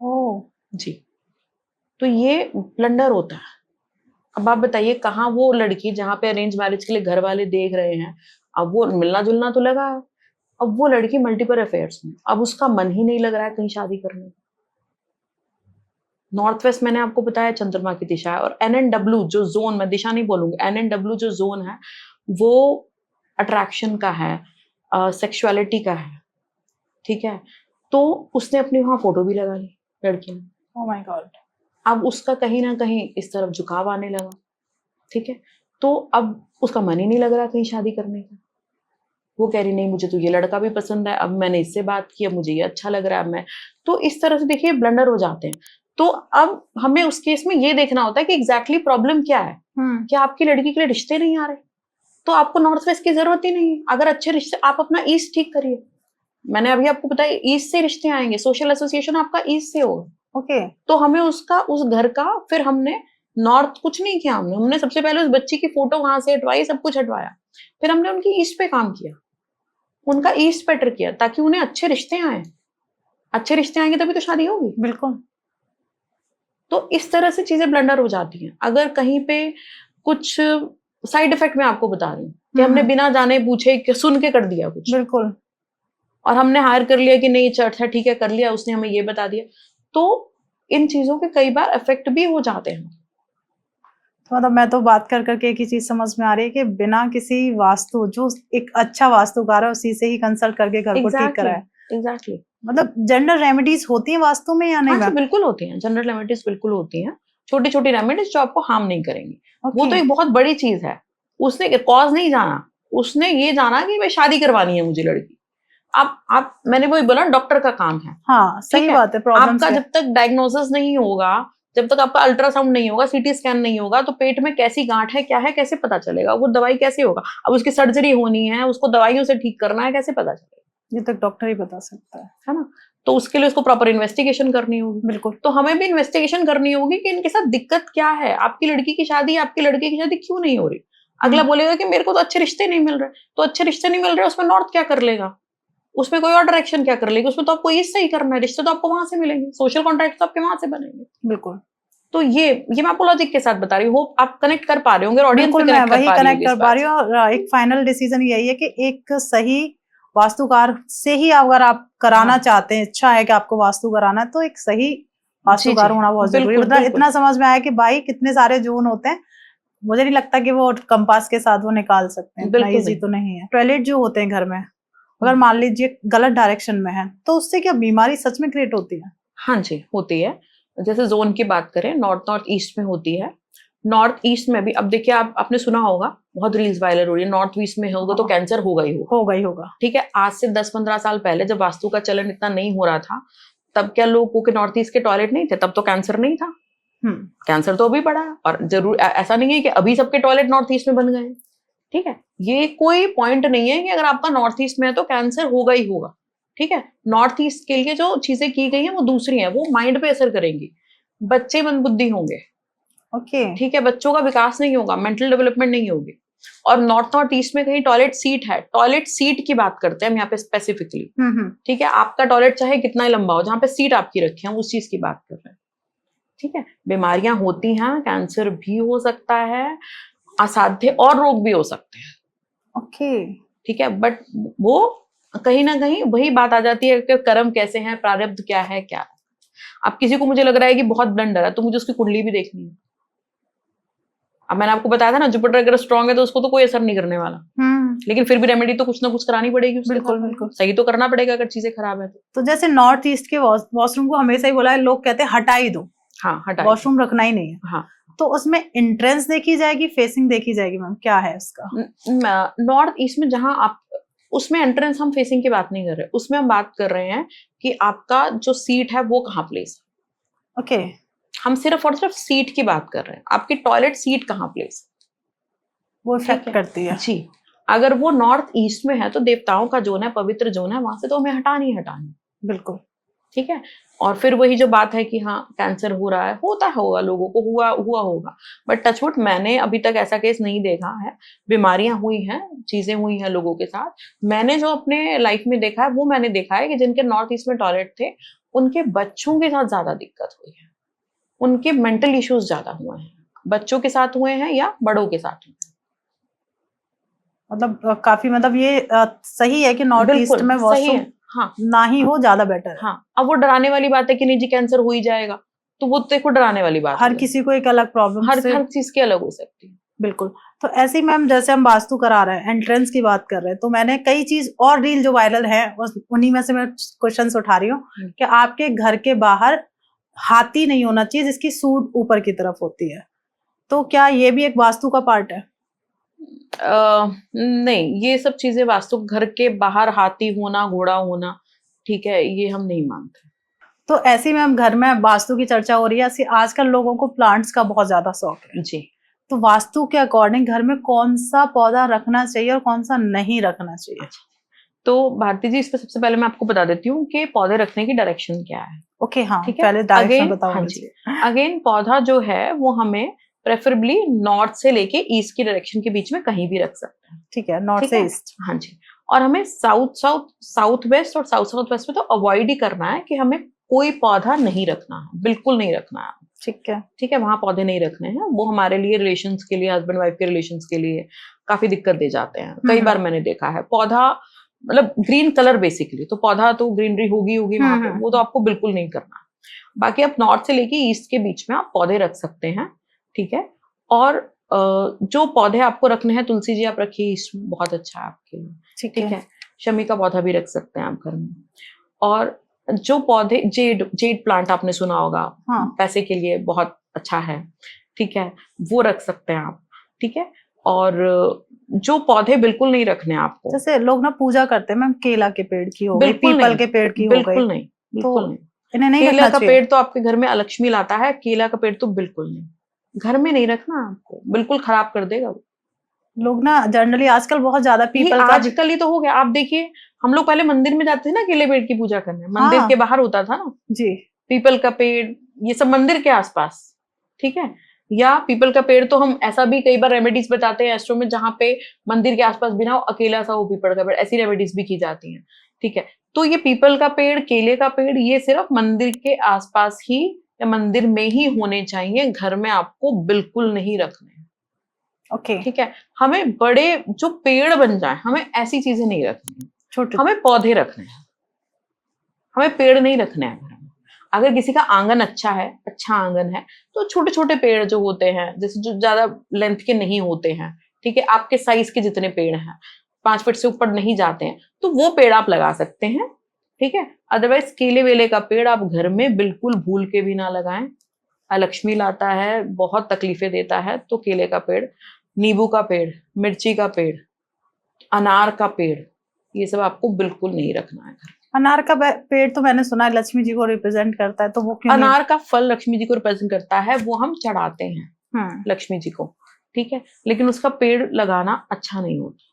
ओह जी, तो ये ब्लंडर होता है। अब आप बताइए, कहाँ वो लड़की जहाँ पे अरेंज मैरिज के लिए घर वाले देख रहे हैं, अब वो मिलना जुलना तो लगा है, अब वो लड़की मल्टीपल अफेयर्स में, अब उसका मन ही नहीं लग रहा है कहीं शादी करने में। नॉर्थ वेस्ट मैंने आपको बताया चंद्रमा की दिशा है, और NNW जो जोन, मैं दिशा नहीं बोलूंगी, NNW जो जोन है वो अट्रैक्शन का है, सेक्सुअलिटी का है, ठीक है। तो उसने अपनी वहां फोटो भी लगा ली लड़की ने। Oh my God. अब उसका कहीं ना कहीं इस तरफ झुकाव आने लगा, ठीक है। तो अब उसका मन ही नहीं लग रहा कहीं शादी करने का। वो कह रही नहीं, मुझे तो ये लड़का भी पसंद है, अब मैंने इससे बात की, अब मुझे ये अच्छा लग रहा है। मैं तो इस तरह से देखिए ब्लंडर हो जाते हैं। तो अब हमें उस केस में ये देखना होता है कि एग्जैक्टली प्रॉब्लम क्या है। क्या आपकी लड़की के लिए रिश्ते नहीं आ रहे, तो आपको नॉर्थ वेस्ट की जरूरत ही नहीं है। अगर अच्छे रिश्ते, आप अपना ईस्ट ठीक करिए। मैंने अभी आपको बताया ईस्ट से रिश्ते आएंगे, सोशल एसोसिएशन आपका ईस्ट से होगा। ओके। तो हमें उसका, उस घर का, फिर हमने नॉर्थ कुछ नहीं किया, हमने सबसे पहले उस बच्ची की फोटो वहां से हटवाई, सब कुछ हटवाया, फिर हमने उनकी ईस्ट पे काम किया, उनका ईस्ट बेटर किया, ताकि उन्हें अच्छे रिश्ते आए। अच्छे रिश्ते आएंगे तभी तो शादी होगी। बिल्कुल। तो इस तरह से चीजें ब्लंडर हो जाती हैं। अगर कहीं पे कुछ साइड इफेक्ट मैं आपको बता रही हूँ कि हमने बिना जाने पूछे सुन के कर दिया कुछ, बिल्कुल। और हमने हायर कर लिया कि नहीं चर्च है, ठीक है, कर लिया, उसने हमें ये बता दिया, तो इन चीजों के कई बार इफेक्ट भी हो जाते हैं। तो मतलब मैं तो बात कर करके एक ही चीज समझ में आ रही है कि बिना किसी वास्तु, जो एक अच्छा वास्तुकार है उसी से ही कंसल्ट करके घर को ठीक कराए। एग्जैक्टली। मतलब जनरल रेमेडीज होती है वास्तु में या नहीं? हाँ जी, मैम बिल्कुल होती हैं, जनरल रेमेडीज बिल्कुल होती हैं, छोटी छोटी रेमेडीज जो आपको हार्म नहीं करेंगी। वो तो एक बहुत बड़ी चीज है। उसने कॉज नहीं जाना, उसने ये जाना कि भाई शादी करवानी है मुझे लड़की। आप मैंने वही बोला, डॉक्टर का काम है। हाँ सही बात है। प्रॉब्लम्स आपका जब तक डायग्नोसिस नहीं होगा, जब तक आपका अल्ट्रासाउंड नहीं होगा, सीटी स्कैन नहीं होगा, तो पेट में कैसी गांठ है, क्या है, कैसे पता चलेगा? वो दवाई कैसे होगा? अब उसकी सर्जरी होनी है, उसको दवाइयों से ठीक करना है, कैसे पता चलेगा? ये तक डॉक्टर ही बता सकता है ना। तो उसके लिए उसको प्रॉपर इन्वेस्टिगेशन करनी होगी। बिल्कुल। तो हमें भी इन्वेस्टिगेशन करनी होगी कि इनके साथ दिक्कत क्या है, आपकी लड़की की शादी, आपके लड़के की शादी क्यों नहीं हो रही। अगला बोलेगा कि मेरे को तो अच्छे रिश्ते नहीं मिल रहे, तो अच्छे रिश्ते नहीं मिल रहे, उसमें नॉर्थ क्या कर लेगा, उसमें कोई और डायरेक्शन क्या कर लेगी, उसमें तो आपको ईस्ट से ही करना है, रिश्ते तो आपको वहां से मिलेंगे, सोशल कॉन्ट्रैक्ट तो आपके वहां से बनेंगे। बिल्कुल। तो ये मैं आपको लॉजिक के साथ बता रही हूँ, आप कनेक्ट कर पा रहे होंगे, ऑडियंस बिल्कुल, भी मैं वही कनेक्ट कर पा रही हूँ। हूँ। और एक फाइनल डिसीजन यही है कि एक सही वास्तुकार से ही अगर आप कराना चाहते हैं, इच्छा है कि आपको वास्तु कराना है, तो एक सही वास्तुकार होना बहुत जरूरी है। मतलब इतना समझ में आया कि भाई कितने सारे जोन होते हैं, मुझे नहीं लगता कि वो कंपास के साथ वो निकाल सकते हैं, इतना इजी तो नहीं है। टॉयलेट जो होते हैं घर में, अगर मान लीजिए गलत डायरेक्शन में है, तो उससे क्या बीमारी सच में क्रिएट होती है? हाँ जी, होती है। जैसे जोन की बात करें, नॉर्थ ईस्ट में होती है। नॉर्थ ईस्ट में भी, अब देखिए, आपने सुना होगा, बहुत रील्स वायरल हो रही है, नॉर्थ ईस्ट में होगा तो कैंसर होगा ही होगा। ठीक है, आज से 10-15 साल पहले जब वास्तु का चलन इतना नहीं हो रहा था, तब क्या लोगों के नॉर्थ ईस्ट के टॉयलेट नहीं थे? तब तो कैंसर नहीं था। कैंसर तो अभी पड़ा है, और जरूर ऐसा नहीं है कि अभी सबके टॉयलेट नॉर्थ ईस्ट में बन गए, ठीक है। ये कोई पॉइंट नहीं है कि अगर आपका नॉर्थ ईस्ट में है तो कैंसर होगा ही होगा, ठीक है। नॉर्थ ईस्ट के लिए जो चीजें की गई हैं वो दूसरी हैं, वो माइंड पे असर करेंगी। बच्चे मंदबुद्धि होंगे, ओके, ठीक है, बच्चों का विकास नहीं होगा, मेंटल डेवलपमेंट नहीं होगी। और नॉर्थ ईस्ट में कहीं टॉयलेट सीट है, टॉयलेट सीट की बात करते हैं हम यहाँ पे स्पेसिफिकली, ठीक है। आपका टॉयलेट चाहे कितना ही लंबा हो, जहाँ पे सीट आपकी रखी है, उस चीज की बात कर रहे हैं, ठीक है। बीमारियां होती हैं, कैंसर भी हो सकता है, असाध्य और रोग भी हो सकते हैं, ओके ठीक है। बट वो कहीं ना कहीं वही बात आ जाती है कि कर्म कैसे हैं, प्रारब्ध क्या है, क्या है। अब किसी को मुझे लग रहा है कि बहुत ब्लंडर है, तो मुझे उसकी कुंडली भी देखनी है। अब मैंने आपको बताया था ना, जुपिटर अगर स्ट्रांग है तो उसको तो कोई असर नहीं करने वाला, लेकिन फिर भी रेमेडी तो कुछ ना कुछ करानी पड़ेगी उसके बिल्कुल साथ। बिल्कुल सही तो करना पड़ेगा अगर चीजें खराब है तो जैसे नॉर्थ ईस्ट के वॉशरूम को हमेशा ही बोला है, लोग कहते हैं हटा ही दो, हाँ, हटा वॉशरूम रखना ही नहीं है। हाँ, तो उसमें एंट्रेंस देखी जाएगी, फेसिंग देखी जाएगी, मैम क्या है उसका? नॉर्थ ईस्ट में जहां आप, उसमें एंट्रेंस हम फेसिंग की बात नहीं कर रहे, उसमें हम बात कर रहे हैं कि आपका जो सीट है वो कहाँ प्लेस है। ओके हम सिर्फ और सिर्फ सीट की बात कर रहे हैं, आपकी टॉयलेट सीट कहाँ प्लेस है, वो इफेक्ट करती है जी। अगर वो नॉर्थ ईस्ट में है तो देवताओं का जोन है, पवित्र जोन है, वहां से तो हमें हटानी हटानी, बिल्कुल ठीक है। और फिर वही जो बात है कि हाँ कैंसर हो रहा है, होता होगा, लोगों को हुआ होगा, बट टचवुड मैंने अभी तक ऐसा केस नहीं देखा है। बीमारियां हुई हैं, चीजें हुई हैं लोगों के साथ। मैंने जो अपने लाइफ में देखा है वो मैंने देखा है कि जिनके नॉर्थ ईस्ट में टॉयलेट थे, उनके बच्चों के साथ ज्यादा दिक्कत हुई है, उनके मेंटल इश्यूज ज्यादा हुए हैं, बच्चों के साथ हुए हैं या बड़ों के साथ हुए हैं। मतलब काफी, मतलब ये सही है कि नॉर्थ ईस्ट में वॉशरूम हाँ ना ही हो, ज्यादा बेटर है। हाँ। अब वो डराने वाली बात है कि नहीं जी कैंसर हो ही जाएगा, तो वो देखो डराने वाली बात हर किसी को एक अलग प्रॉब्लम हर चीज की अलग हो सकती है। बिल्कुल। तो ऐसे ही मैम, जैसे हम वास्तु करा रहे हैं, एंट्रेंस की बात कर रहे हैं, तो मैंने कई चीज और रील जो वायरल है उन्हीं में से मैं क्वेश्चंस उठा रही हूँ कि आपके घर के बाहर हाथी नहीं होना चाहिए जिसकी सूंड ऊपर की तरफ होती है, तो क्या ये भी एक वास्तु का पार्ट है? नहीं, ये सब चीजें वास्तु, घर के बाहर हाथी होना, घोड़ा होना, ठीक है, ये हम नहीं मानते। तो ऐसे में हम घर में वास्तु की चर्चा हो रही है, ऐसे आजकल लोगों को प्लांट्स का बहुत ज्यादा शौक है जी। तो वास्तु के अकॉर्डिंग घर में कौन सा पौधा रखना चाहिए और कौन सा नहीं रखना चाहिए? तो भारती जी, इस पर सबसे पहले मैं आपको बता देती हूँ कि पौधे रखने की डायरेक्शन क्या है। ओके हाँ, ठीक है, पहले डायरेक्शन बताओ। हाँ जी, अगेन पौधा जो है वो हमें प्रेफरेबली नॉर्थ से लेके ईस्ट की डायरेक्शन के बीच में कहीं भी रख सकते हैं, ठीक है, नॉर्थ से ईस्ट। हाँ जी। और हमें साउथ वेस्ट और साउथ वेस्ट में तो अवॉइड ही करना है कि हमें कोई पौधा नहीं रखना है, बिल्कुल नहीं रखना है, ठीक है, वहां पौधे नहीं रखने हैं। वो हमारे लिए रिलेशंस के लिए, हस्बैंड वाइफ के रिलेशंस के लिए काफी दिक्कत दे जाते हैं। कई बार मैंने देखा है, पौधा मतलब ग्रीन कलर बेसिकली, तो पौधा तो ग्रीनरी होगी वहां पे, वो तो आपको बिल्कुल नहीं करना। बाकी आप नॉर्थ से लेके ईस्ट के बीच में आप पौधे रख सकते हैं, ठीक है। और जो पौधे आपको रखने हैं, तुलसी जी आप रखिए, ईस्ट में बहुत अच्छा है आपके लिए, ठीक है। शमी का पौधा भी रख सकते हैं आप घर में। और जो पौधे, जेड प्लांट आपने सुना होगा, पैसे के लिए बहुत अच्छा है, ठीक है, वो रख सकते हैं आप, ठीक है। और जो पौधे बिल्कुल नहीं रखने आपको, जैसे लोग ना पूजा करते हैं मैम, केला के पेड़ की हो गई, पीपल के पेड़ की हो गई, बिल्कुल नहीं, बिल्कुल नहीं। इन्हें नहीं केला रखना का चाहिए। पेड़ तो आपके घर में अलक्ष्मी लाता है, केला का पेड़ तो बिल्कुल नहीं, घर में नहीं रखना आपको, बिल्कुल खराब कर देगा वो। लोग ना जनरली आजकल बहुत ज्यादा पीपल का, आजकल ही तो हो गया। आप देखिए, हम लोग पहले मंदिर में जाते थे ना केले पेड़ की पूजा करने, मंदिर के बाहर होता था ना जी, पीपल का पेड़, ये सब मंदिर के आसपास, ठीक है। या पीपल का पेड़ तो हम ऐसा भी कई बार रेमेडीज बताते हैं एस्ट्रो में, जहां पे मंदिर के आसपास बिना अकेला सा हो पीपल का पेड़, ऐसी रेमेडीज भी की जाती हैं, ठीक है। तो ये पीपल का पेड़, केले का पेड़, ये सिर्फ मंदिर के आसपास ही या मंदिर में ही होने चाहिए, घर में आपको बिल्कुल नहीं रखने, ओके, ठीक है। हमें बड़े जो पेड़ बन जाए, हमें ऐसी चीजें नहीं रखनी है, छोटे हमें पौधे रखने हैं, हमें पेड़ नहीं रखने हैं घर में। अगर किसी का आंगन अच्छा है, अच्छा आंगन है, तो छोटे छोटे पेड़ जो होते हैं, जैसे जो ज्यादा लेंथ के नहीं होते हैं, ठीक है, आपके साइज के जितने पेड़ हैं, 5 फीट से ऊपर नहीं जाते हैं, तो वो पेड़ आप लगा सकते हैं, ठीक है। अदरवाइज केले वेले का पेड़ आप घर में बिल्कुल भूल के भी ना लगाएं, अलक्ष्मी लाता है, बहुत तकलीफें देता है। तो केले का पेड़, नींबू का पेड़, मिर्ची का पेड़, अनार का पेड़, ये सब आपको बिल्कुल नहीं रखना है घर। अनार का पेड़ तो मैंने सुना है लक्ष्मी जी को रिप्रेजेंट करता है, तो वो क्यों? अनार का फल लक्ष्मी जी को रिप्रेजेंट करता है, वो हम चढ़ाते हैं लक्ष्मी जी को, ठीक है, लेकिन उसका पेड़ लगाना अच्छा नहीं होता,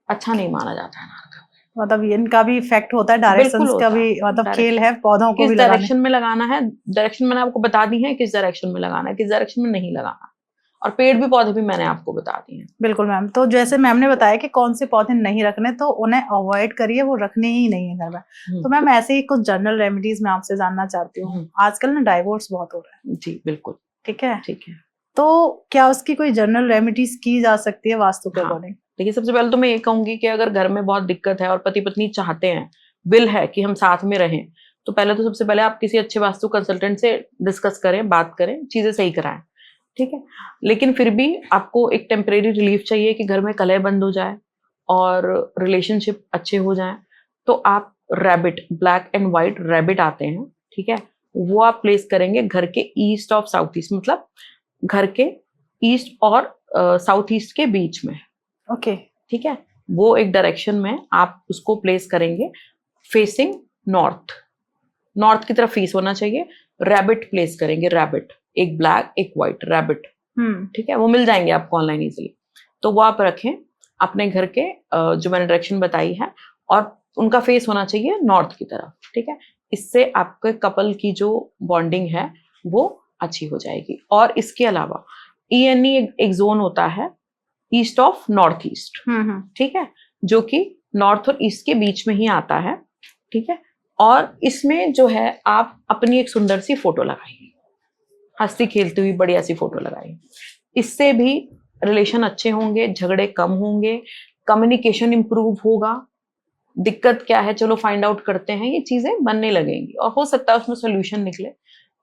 अच्छा नहीं माना जाता है अनार का। मतलब इनका भी इफेक्ट होता है, डायरेक्शंस का भी मतलब खेल है, पौधों को किस डायरेक्शन में लगाना है, डायरेक्शन मैंने आपको बता दी है, किस डायरेक्शन में लगाना है, किस डायरेक्शन में नहीं लगाना, और पेड़ भी पौधे भी मैंने आपको बता दिए हैं। बिल्कुल मैम। तो जैसे मैम ने बताया कि कौन से पौधे नहीं रखने, तो उन्हें अवॉइड करिए, वो रखने ही नहीं है घर में। तो मैम ऐसे ही कुछ जनरल रेमेडीज मैं आपसे जानना चाहती हूँ। आजकल ना डाइवोर्स बहुत हो रहा है। जी बिल्कुल। ठीक है। ठीक है। तो क्या उसकी कोई जनरल रेमेडीज की जा सकती है वास्तु के अकॉर्डिंग? देखिए, सबसे पहले तो मैं ये कहूंगी कि अगर घर में बहुत दिक्कत है और पति पत्नी चाहते हैं, विल है कि हम साथ में रहें, तो पहले तो सबसे पहले आप किसी अच्छे वास्तु कंसल्टेंट से डिस्कस करें, बात करें, चीजें सही कराएं। ठीक है। लेकिन फिर भी आपको एक टेम्परेरी रिलीफ चाहिए कि घर में कलह बंद हो जाए और रिलेशनशिप अच्छे हो जाए, तो आप rabbit, black and white rabbit आते हैं, ठीक है, वो आप प्लेस करेंगे घर के ईस्ट ऑफ साउथ ईस्ट, मतलब घर के ईस्ट और साउथ ईस्ट के बीच में। ओके। ठीक है। वो एक डायरेक्शन में आप उसको प्लेस करेंगे, फेसिंग नॉर्थ, नॉर्थ की तरफ फेस होना चाहिए। रैबिट प्लेस करेंगे, रैबिट, एक ब्लैक एक व्हाइट रैबिट। ठीक है, वो मिल जाएंगे आपको ऑनलाइन इजीली। तो वो आप रखें अपने घर के जो मैंने डायरेक्शन बताई है, और उनका फेस होना चाहिए नॉर्थ की तरफ। ठीक है। इससे आपके कपल की जो बॉन्डिंग है वो अच्छी हो जाएगी। और इसके अलावा ENE एक जोन होता है ईस्ट ऑफ नॉर्थ ईस्ट, ठीक है, जो कि नॉर्थ और ईस्ट के बीच में ही आता है। ठीक है। और इसमें जो है आप अपनी एक सुंदर सी फोटो लगाइए, हंसती खेलती हुई बढ़िया सी फोटो लगाइए। इससे भी रिलेशन अच्छे होंगे, झगड़े कम होंगे, कम्युनिकेशन इंप्रूव होगा। दिक्कत क्या है, चलो फाइंड आउट करते हैं, ये चीजें बनने लगेंगी और हो सकता है उसमें सोल्यूशन निकले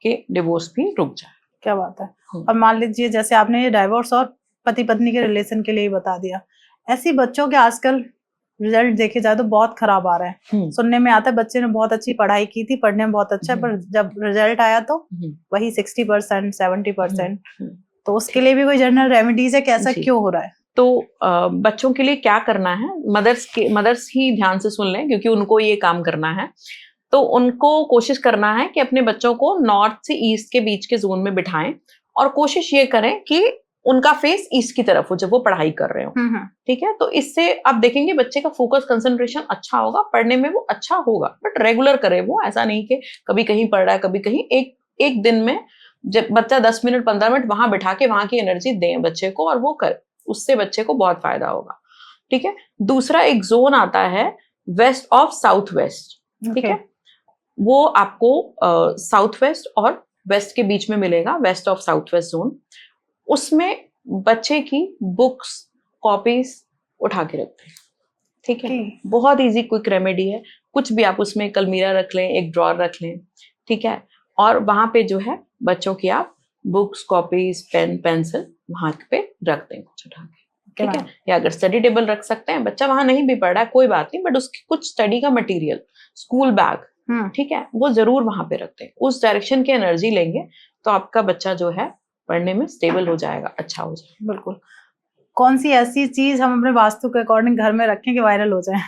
कि डिवोर्स भी रुक जाए। क्या बात है। और मान लीजिए जैसे आपने ये डाइवोर्स और पति पत्नी के रिलेशन के लिए ही बता दिया, ऐसी बच्चों के आजकल रिजल्ट देखे जाए तो बहुत खराब आ रहे हैं। सुनने में आता है बच्चे ने बहुत अच्छी पढ़ाई की थी, पढ़ने में बहुत अच्छा है, पर जब रिजल्ट आया तो वही 60%, 70%। तो उसके लिए भी कोई जनरल रेमेडीज है कि ऐसा क्यों हो रहा है? तो बच्चों के लिए क्या करना है, मदर्स ही ध्यान से सुन लें, क्योंकि उनको ये काम करना है। तो उनको कोशिश करना है कि अपने बच्चों को नॉर्थ से ईस्ट के बीच के जोन में बिठाएं, और कोशिश ये करें कि उनका फेस ईस्ट की तरफ हो जब वो पढ़ाई कर रहे हो। ठीक है। तो इससे आप देखेंगे बच्चे का फोकस, कंसंट्रेशन अच्छा होगा, पढ़ने में वो अच्छा होगा। बट रेगुलर करे वो, ऐसा नहीं कि कभी कहीं पढ़ रहा है कभी कहीं। एक दिन में जब बच्चा 10 मिनट 15 मिनट वहां बिठा के वहां की एनर्जी दें बच्चे को, और वो करे, उससे बच्चे को बहुत फायदा होगा। ठीक है। दूसरा एक जोन आता है वेस्ट ऑफ साउथ वेस्ट। ठीक है। वो आपको साउथ वेस्ट और वेस्ट के बीच में मिलेगा, west of south west zone. उसमें बच्चे की बुक्स, कॉपीज उठा के रखते हैं। ठीक है। बहुत इजी क्विक रेमेडी है। कुछ भी आप उसमें एक अलमीरा रख लें, एक ड्रॉर रख लें। ठीक है। और वहां पे जो है बच्चों की आप बुक्स, कॉपीज, पेन, पेंसिल वहां पे रख दें कुछ उठा के। ठीक है। या अगर स्टडी टेबल रख सकते हैं, बच्चा वहां नहीं भी पढ़ रहा है कोई बात नहीं, बट उसकी कुछ स्टडी का मटेरियल, स्कूल बैग, ठीक है, वो जरूर वहां पे रखते हैं। उस डायरेक्शन की एनर्जी लेंगे तो आपका बच्चा जो है पढ़ने में स्टेबल हो जाएगा, अच्छा हो जाएगा। बिल्कुल। कौन सी ऐसी चीज हम अपने वास्तु के अकॉर्डिंग घर में रखें कि वायरल हो जाए?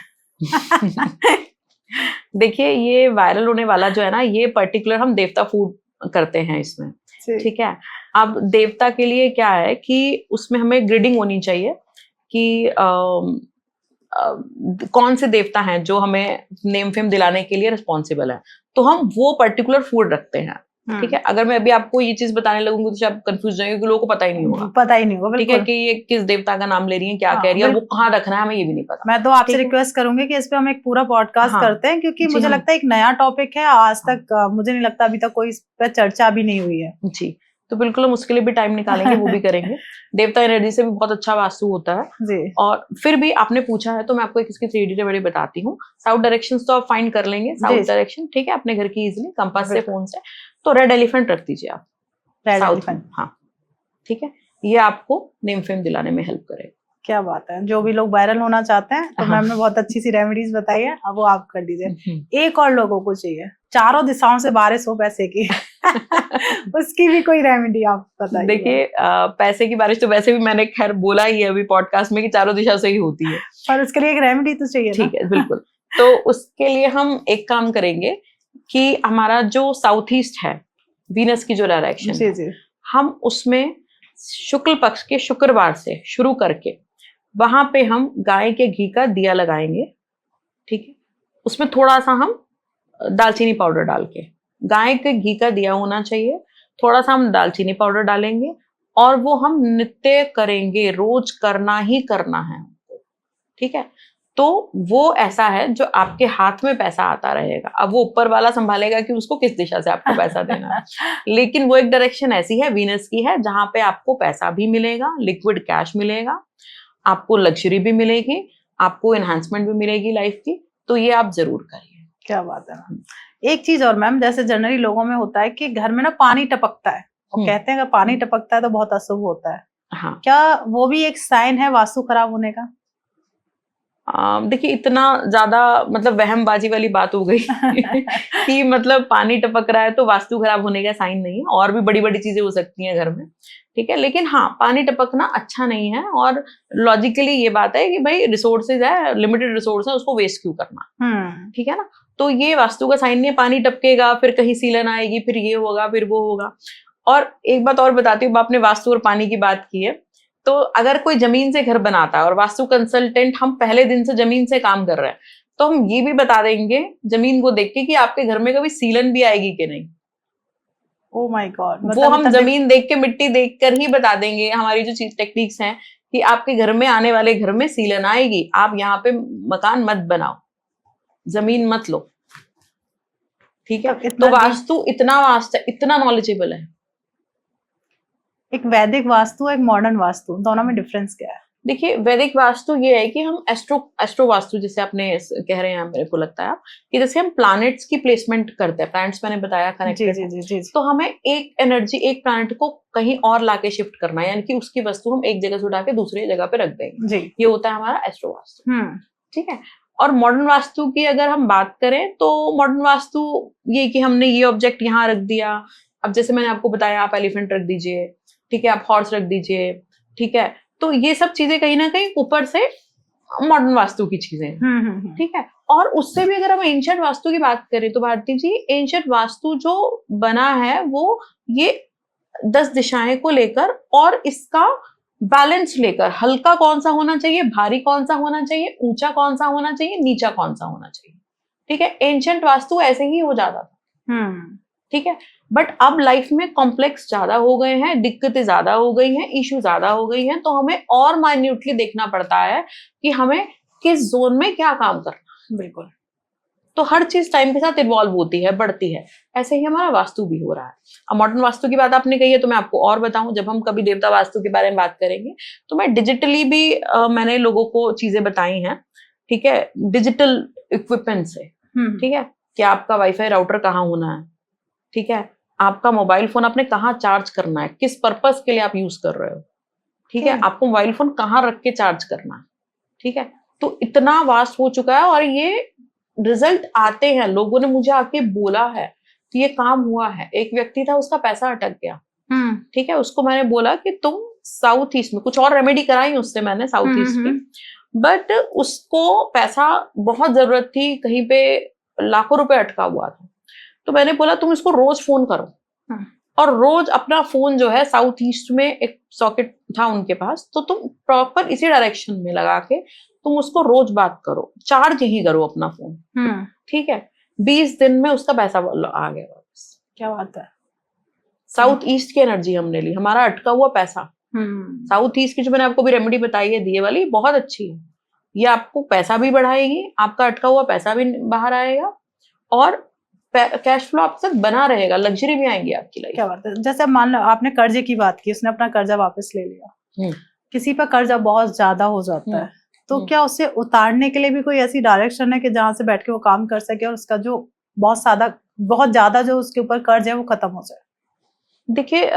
देखिए, ये वायरल होने वाला जो है ना, ये पर्टिकुलर हम देवता फूड करते हैं इसमें। ठीक है। अब देवता के लिए क्या है कि उसमें हमें ग्रिडिंग होनी चाहिए कि कौन से देवता हैं जो हमें नेम फेम दिलाने के लिए रिस्पॉन्सिबल है, तो हम वो पर्टिकुलर फूड रखते हैं। ठीक है। अगर मैं अभी आपको ये चीज बताने लगूंगी तो आप कंफ्यूज जाएंगे, क्योंकि लोगों को पता ही नहीं होगा। पता ही नहीं होगा। ठीक है, कि ये किस देवता का नाम ले रही है, क्या कह रही है, और वो कहाँ रखना है, हमें ये भी नहीं पता। मैं तो आपसे रिक्वेस्ट करूंगी कि इस पे हम एक पूरा पॉडकास्ट करते हैं, क्योंकि मुझे लगता है एक नया टॉपिक है, आज तक मुझे नहीं लगता अभी तक कोई इस पे चर्चा भी नहीं हुई है। जी, तो बिल्कुल हम उसके लिए भी टाइम निकालेंगे, वो भी करेंगे। देवता एनर्जी से भी बहुत अच्छा वास्तु होता है जी। और फिर भी आपने पूछा है तो मैं आपको इसकी 3D रेमेडी बताती हूँ। साउथ डायरेक्शन तो आप फाइंड कर लेंगे, साउथ डायरेक्शन, ठीक है, अपने घर की इजिली कंपास से, फोन से। तो रेड एलिफेंट रख दीजिए आप, रेड एलिफेंट। हाँ, ठीक है। ये आपको नेम फेम दिलाने में हेल्प करेगा। क्या बात है। जो भी लोग वायरल होना चाहते हैं, तो मैम ने बहुत अच्छी सी रेमेडीज बताई है, अब वो आप कर दीजिए। एक और लोगों को चाहिए, चारों दिशाओं से बारिश हो पैसे की। उसकी भी कोई रेमेडी आप बताइए। देखिए, पैसे की बारिश तो वैसे भी मैंने खैर बोला ही है अभी पॉडकास्ट में कि चारों दिशा से ही होती है, पर उसके लिए एक रेमेडी तो चाहिए। ठीक है, बिल्कुल। तो उसके लिए हम एक काम करेंगे कि हमारा जो साउथ ईस्ट है, वीनस की जो डायरेक्शन जी, जी। हम उसमें शुक्ल पक्ष के शुक्रवार से शुरू करके वहां पे हम गाय के घी का दिया लगाएंगे। ठीक है। उसमें थोड़ा सा हम दालचीनी पाउडर डाल के, गाय के घी का दिया होना चाहिए, थोड़ा सा हम दालचीनी पाउडर डालेंगे और वो हम नित्य करेंगे, रोज करना ही करना है हमको, ठीक है। तो वो ऐसा है जो आपके हाथ में पैसा आता रहेगा। अब वो ऊपर वाला संभालेगा कि उसको किस दिशा से आपको पैसा देना है, लेकिन वो एक डायरेक्शन ऐसी है, वीनस की है, जहां पे आपको पैसा भी मिलेगा, लिक्विड कैश मिलेगा, आपको लग्जरी भी मिलेगी, आपको एनहांसमेंट भी मिलेगी लाइफ की। तो ये आप जरूर करिए। क्या बात है मैम। एक चीज और मैम, जैसे जनरली लोगों में होता है कि घर में ना पानी टपकता है, और कहते हैं अगर पानी टपकता है तो बहुत अशुभ होता है। हाँ, क्या वो भी एक साइन है वास्तु खराब होने का? देखिए इतना ज्यादा मतलब वहमबाजी वाली बात हो गई कि मतलब पानी टपक रहा है तो वास्तु खराब होने का साइन नहीं है, और भी बड़ी बड़ी चीजें हो सकती हैं घर में, ठीक है। लेकिन हाँ, पानी टपकना अच्छा नहीं है, और लॉजिकली ये बात है कि भाई रिसोर्सेज है, लिमिटेड रिसोर्स है, उसको वेस्ट क्यों करना, ठीक है ना। तो ये वास्तु का साइन नहीं है। पानी टपकेगा, फिर कहीं सीलन आएगी, फिर ये होगा, फिर वो होगा। और एक बात और बताती हूँ, आपने वास्तु और पानी की बात की है, तो अगर कोई जमीन से घर बनाता है और वास्तु कंसल्टेंट हम पहले दिन से जमीन से काम कर रहे हैं, तो हम ये भी बता देंगे जमीन को देख के कि आपके घर में कभी सीलन भी आएगी कि नहीं। Oh my God. वो हम जमीन देख के, मिट्टी देख कर ही बता देंगे। हमारी जो चीज टेक्निक्स हैं कि आपके घर में, आने वाले घर में सीलन आएगी, आप यहाँ पे मकान मत बनाओ, जमीन मत लो, ठीक है। तो वास्तु इतना वास्ट है, इतना नॉलेजेबल है। एक वैदिक वास्तु, एक मॉडर्न वास्तु, दोनों में डिफरेंस क्या है? देखिए वैदिक वास्तु ये है कि हम एस्ट्रो वास्तु जैसे आपने कह रहे हैं, मेरे को लगता है आप, कि जैसे हम प्लैनेट्स की प्लेसमेंट करते हैं, प्लैनेट्स मैंने बताया कनेक्टेड जी, जी, जी, जी। तो हमें एक एनर्जी, एक प्लैनेट को कहीं और लाके शिफ्ट करना है, यानी कि उसकी वस्तु हम एक जगह से उठा के दूसरी जगह पे रख देंगे जी। ये होता है हमारा एस्ट्रो वास्तु, ठीक है। और मॉडर्न वास्तु की अगर हम बात करें तो मॉडर्न वास्तु ये कि हमने ये ऑब्जेक्ट यहाँ रख दिया। अब जैसे मैंने आपको बताया, आप एलिफेंट रख दीजिए, ठीक है, आप हॉर्स रख दीजिए, ठीक है। तो ये सब चीजें कहीं ना कहीं ऊपर से मॉडर्न वास्तु की चीजें हैं, ठीक है। और उससे भी अगर हम एंशिएंट वास्तु की बात करें तो भारती जी, एंशिएंट वास्तु जो बना है वो ये 10 दिशाएं को लेकर और इसका बैलेंस लेकर, हल्का कौन सा होना चाहिए, भारी कौन सा होना चाहिए, ऊंचा कौन सा होना चाहिए, नीचा कौन सा होना चाहिए, ठीक है। एंशिएंट वास्तु ऐसे ही हो जाता था, ठीक है। बट अब लाइफ में कॉम्प्लेक्स ज्यादा हो गए हैं, दिक्कतें ज्यादा हो गई हैं, इश्यू ज्यादा हो गई हैं, तो हमें और माइन्यूटली देखना पड़ता है कि हमें किस जोन में क्या काम करना। बिल्कुल। तो हर चीज टाइम के साथ इन्वॉल्व होती है, बढ़ती है। ऐसे ही हमारा वास्तु भी हो रहा है। अब मॉडर्न वास्तु की बात आपने कही है तो मैं आपको और बताऊं, जब हम कभी देवता वास्तु के बारे में बात करेंगे तो मैं डिजिटली भी मैंने लोगों को चीजें बताई हैं, ठीक है, डिजिटल इक्विपमेंट से, ठीक है, कि आपका वाईफाई राउटर कहाँ होना है, ठीक है, आपका मोबाइल फोन आपने कहाँ चार्ज करना है, किस पर्पस के लिए आप यूज कर रहे हो, ठीक है, आपको मोबाइल फोन कहाँ रख के चार्ज करना है, ठीक है। तो इतना वास्ट हो चुका है, और ये रिजल्ट आते हैं, लोगों ने मुझे आके बोला है कि ये काम हुआ है। एक व्यक्ति था, उसका पैसा अटक गया, ठीक है, उसको मैंने बोला कि तुम साउथ ईस्ट में, कुछ और रेमेडी कराई उससे मैंने साउथ ईस्ट की, बट उसको पैसा बहुत जरूरत थी, कहीं पे लाखों रुपए अटका हुआ था। तो मैंने बोला तुम इसको रोज फोन करो, और रोज अपना फोन जो है, साउथ ईस्ट में एक सॉकेट था उनके पास, तो तुम प्रॉपर इसी डायरेक्शन में लगा के तुम उसको रोज बात करो, चार्ज ही करो अपना फोन, ठीक है। 20 दिन में उसका पैसा आ गया वापस। क्या बात है। साउथ ईस्ट की एनर्जी हमने ली, हमारा अटका हुआ पैसा। साउथ ईस्ट की जो मैंने आपको भी रेमेडी बताई है दिए वाली, बहुत अच्छी है। ये आपको पैसा भी बढ़ाएगी, आपका अटका हुआ पैसा भी बाहर आएगा, और कैश फ्लो आपके साथ बना रहेगा, लग्जरी भी आएंगी आपकी लाइफ। क्या बात है। जैसे मान लो आपने कर्जे की बात की, उसने अपना कर्जा वापस ले लिया, किसी पर कर्जा बहुत ज्यादा हो जाता है, तो क्या उसे उतारने के लिए भी कोई ऐसी डायरेक्शन है कि जहां से बैठ के वो काम कर सके और उसका जो बहुत ज्यादा जो उसके ऊपर कर्ज है वो खत्म हो जाए? देखिए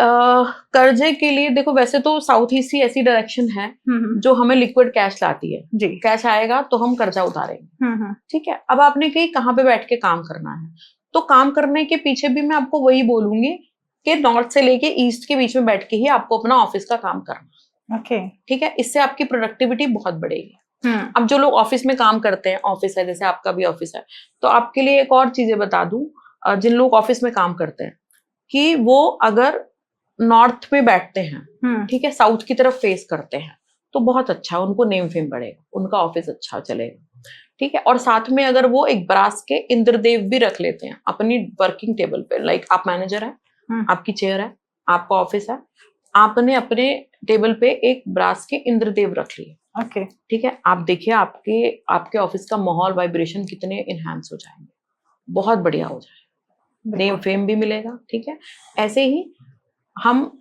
कर्जे के लिए देखो, वैसे तो साउथ ईस्ट ही ऐसी डायरेक्शन है जो हमें लिक्विड कैश लाती है जी। कैश आएगा तो हम कर्जा उतारेंगे, ठीक है। अब आपने कही कहाँ पे बैठ के काम करना है, तो काम करने के पीछे भी मैं आपको वही बोलूंगी कि नॉर्थ से लेके ईस्ट के बीच में बैठ के ही आपको अपना ऑफिस का काम करना, ठीक है। इससे आपकी प्रोडक्टिविटी बहुत बढ़ेगी। अब जो लोग ऑफिस में काम करते हैं, ऑफिस है जैसे आपका भी ऑफिस है, तो आपके लिए एक और चीजें बता दूं, जिन लोग ऑफिस में काम करते हैं कि वो अगर नॉर्थ में बैठते हैं, ठीक है, साउथ की तरफ फेस करते हैं, तो बहुत अच्छा, उनको नेम फेम बढ़ेगा, उनका ऑफिस अच्छा चलेगा, ठीक है। और साथ में अगर वो एक ब्रास के इंद्रदेव भी रख लेते हैं अपनी वर्किंग टेबल पे, लाइक आप मैनेजर है, आपकी चेयर है, आपका ऑफिस है, आपने अपने टेबल पे एक ब्रास के इंद्रदेव रख लिए, ओके, ठीक है, आप देखिए आपके ऑफिस का माहौल वाइब्रेशन कितने इनहैंस हो जाएंगे, बहुत बढ़िया हो जाएगा, नेम फेम भी मिलेगा, ठीक है। ऐसे ही हम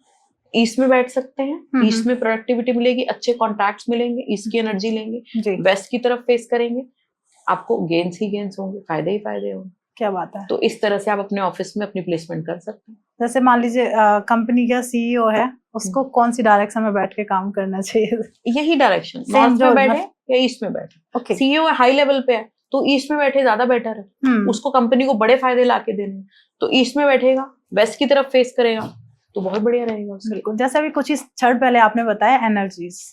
ईस्ट में बैठ सकते हैं, ईस्ट में प्रोडक्टिविटी मिलेगी, अच्छे कॉन्टैक्ट्स मिलेंगे, ईस्ट की एनर्जी लेंगे, वेस्ट की तरफ फेस करेंगे, आपको गेन्स ही गेन्स होंगे, फायदे ही फायदे होंगे। क्या बात है। तो इस तरह से आप अपने ऑफिस में अपनी प्लेसमेंट कर सकते हैं। जैसे मान लीजिए कंपनी का सीईओ है, उसको कौन सी डायरेक्शन में बैठ के काम करना चाहिए? यही डायरेक्शन, नॉर्थ में बैठे या ईस्ट में बैठे। ओके, सीईओ हाई लेवल पे है तो ईस्ट में बैठे ज्यादा बेटर है, उसको कंपनी को बड़े फायदे ला के देने, तो ईस्ट में बैठेगा, वेस्ट की तरफ फेस करेगा तो बहुत बढ़िया रहेगा। बिल्कुल, जैसे अभी कुछ क्षण पहले आपने बताया एनर्जीज,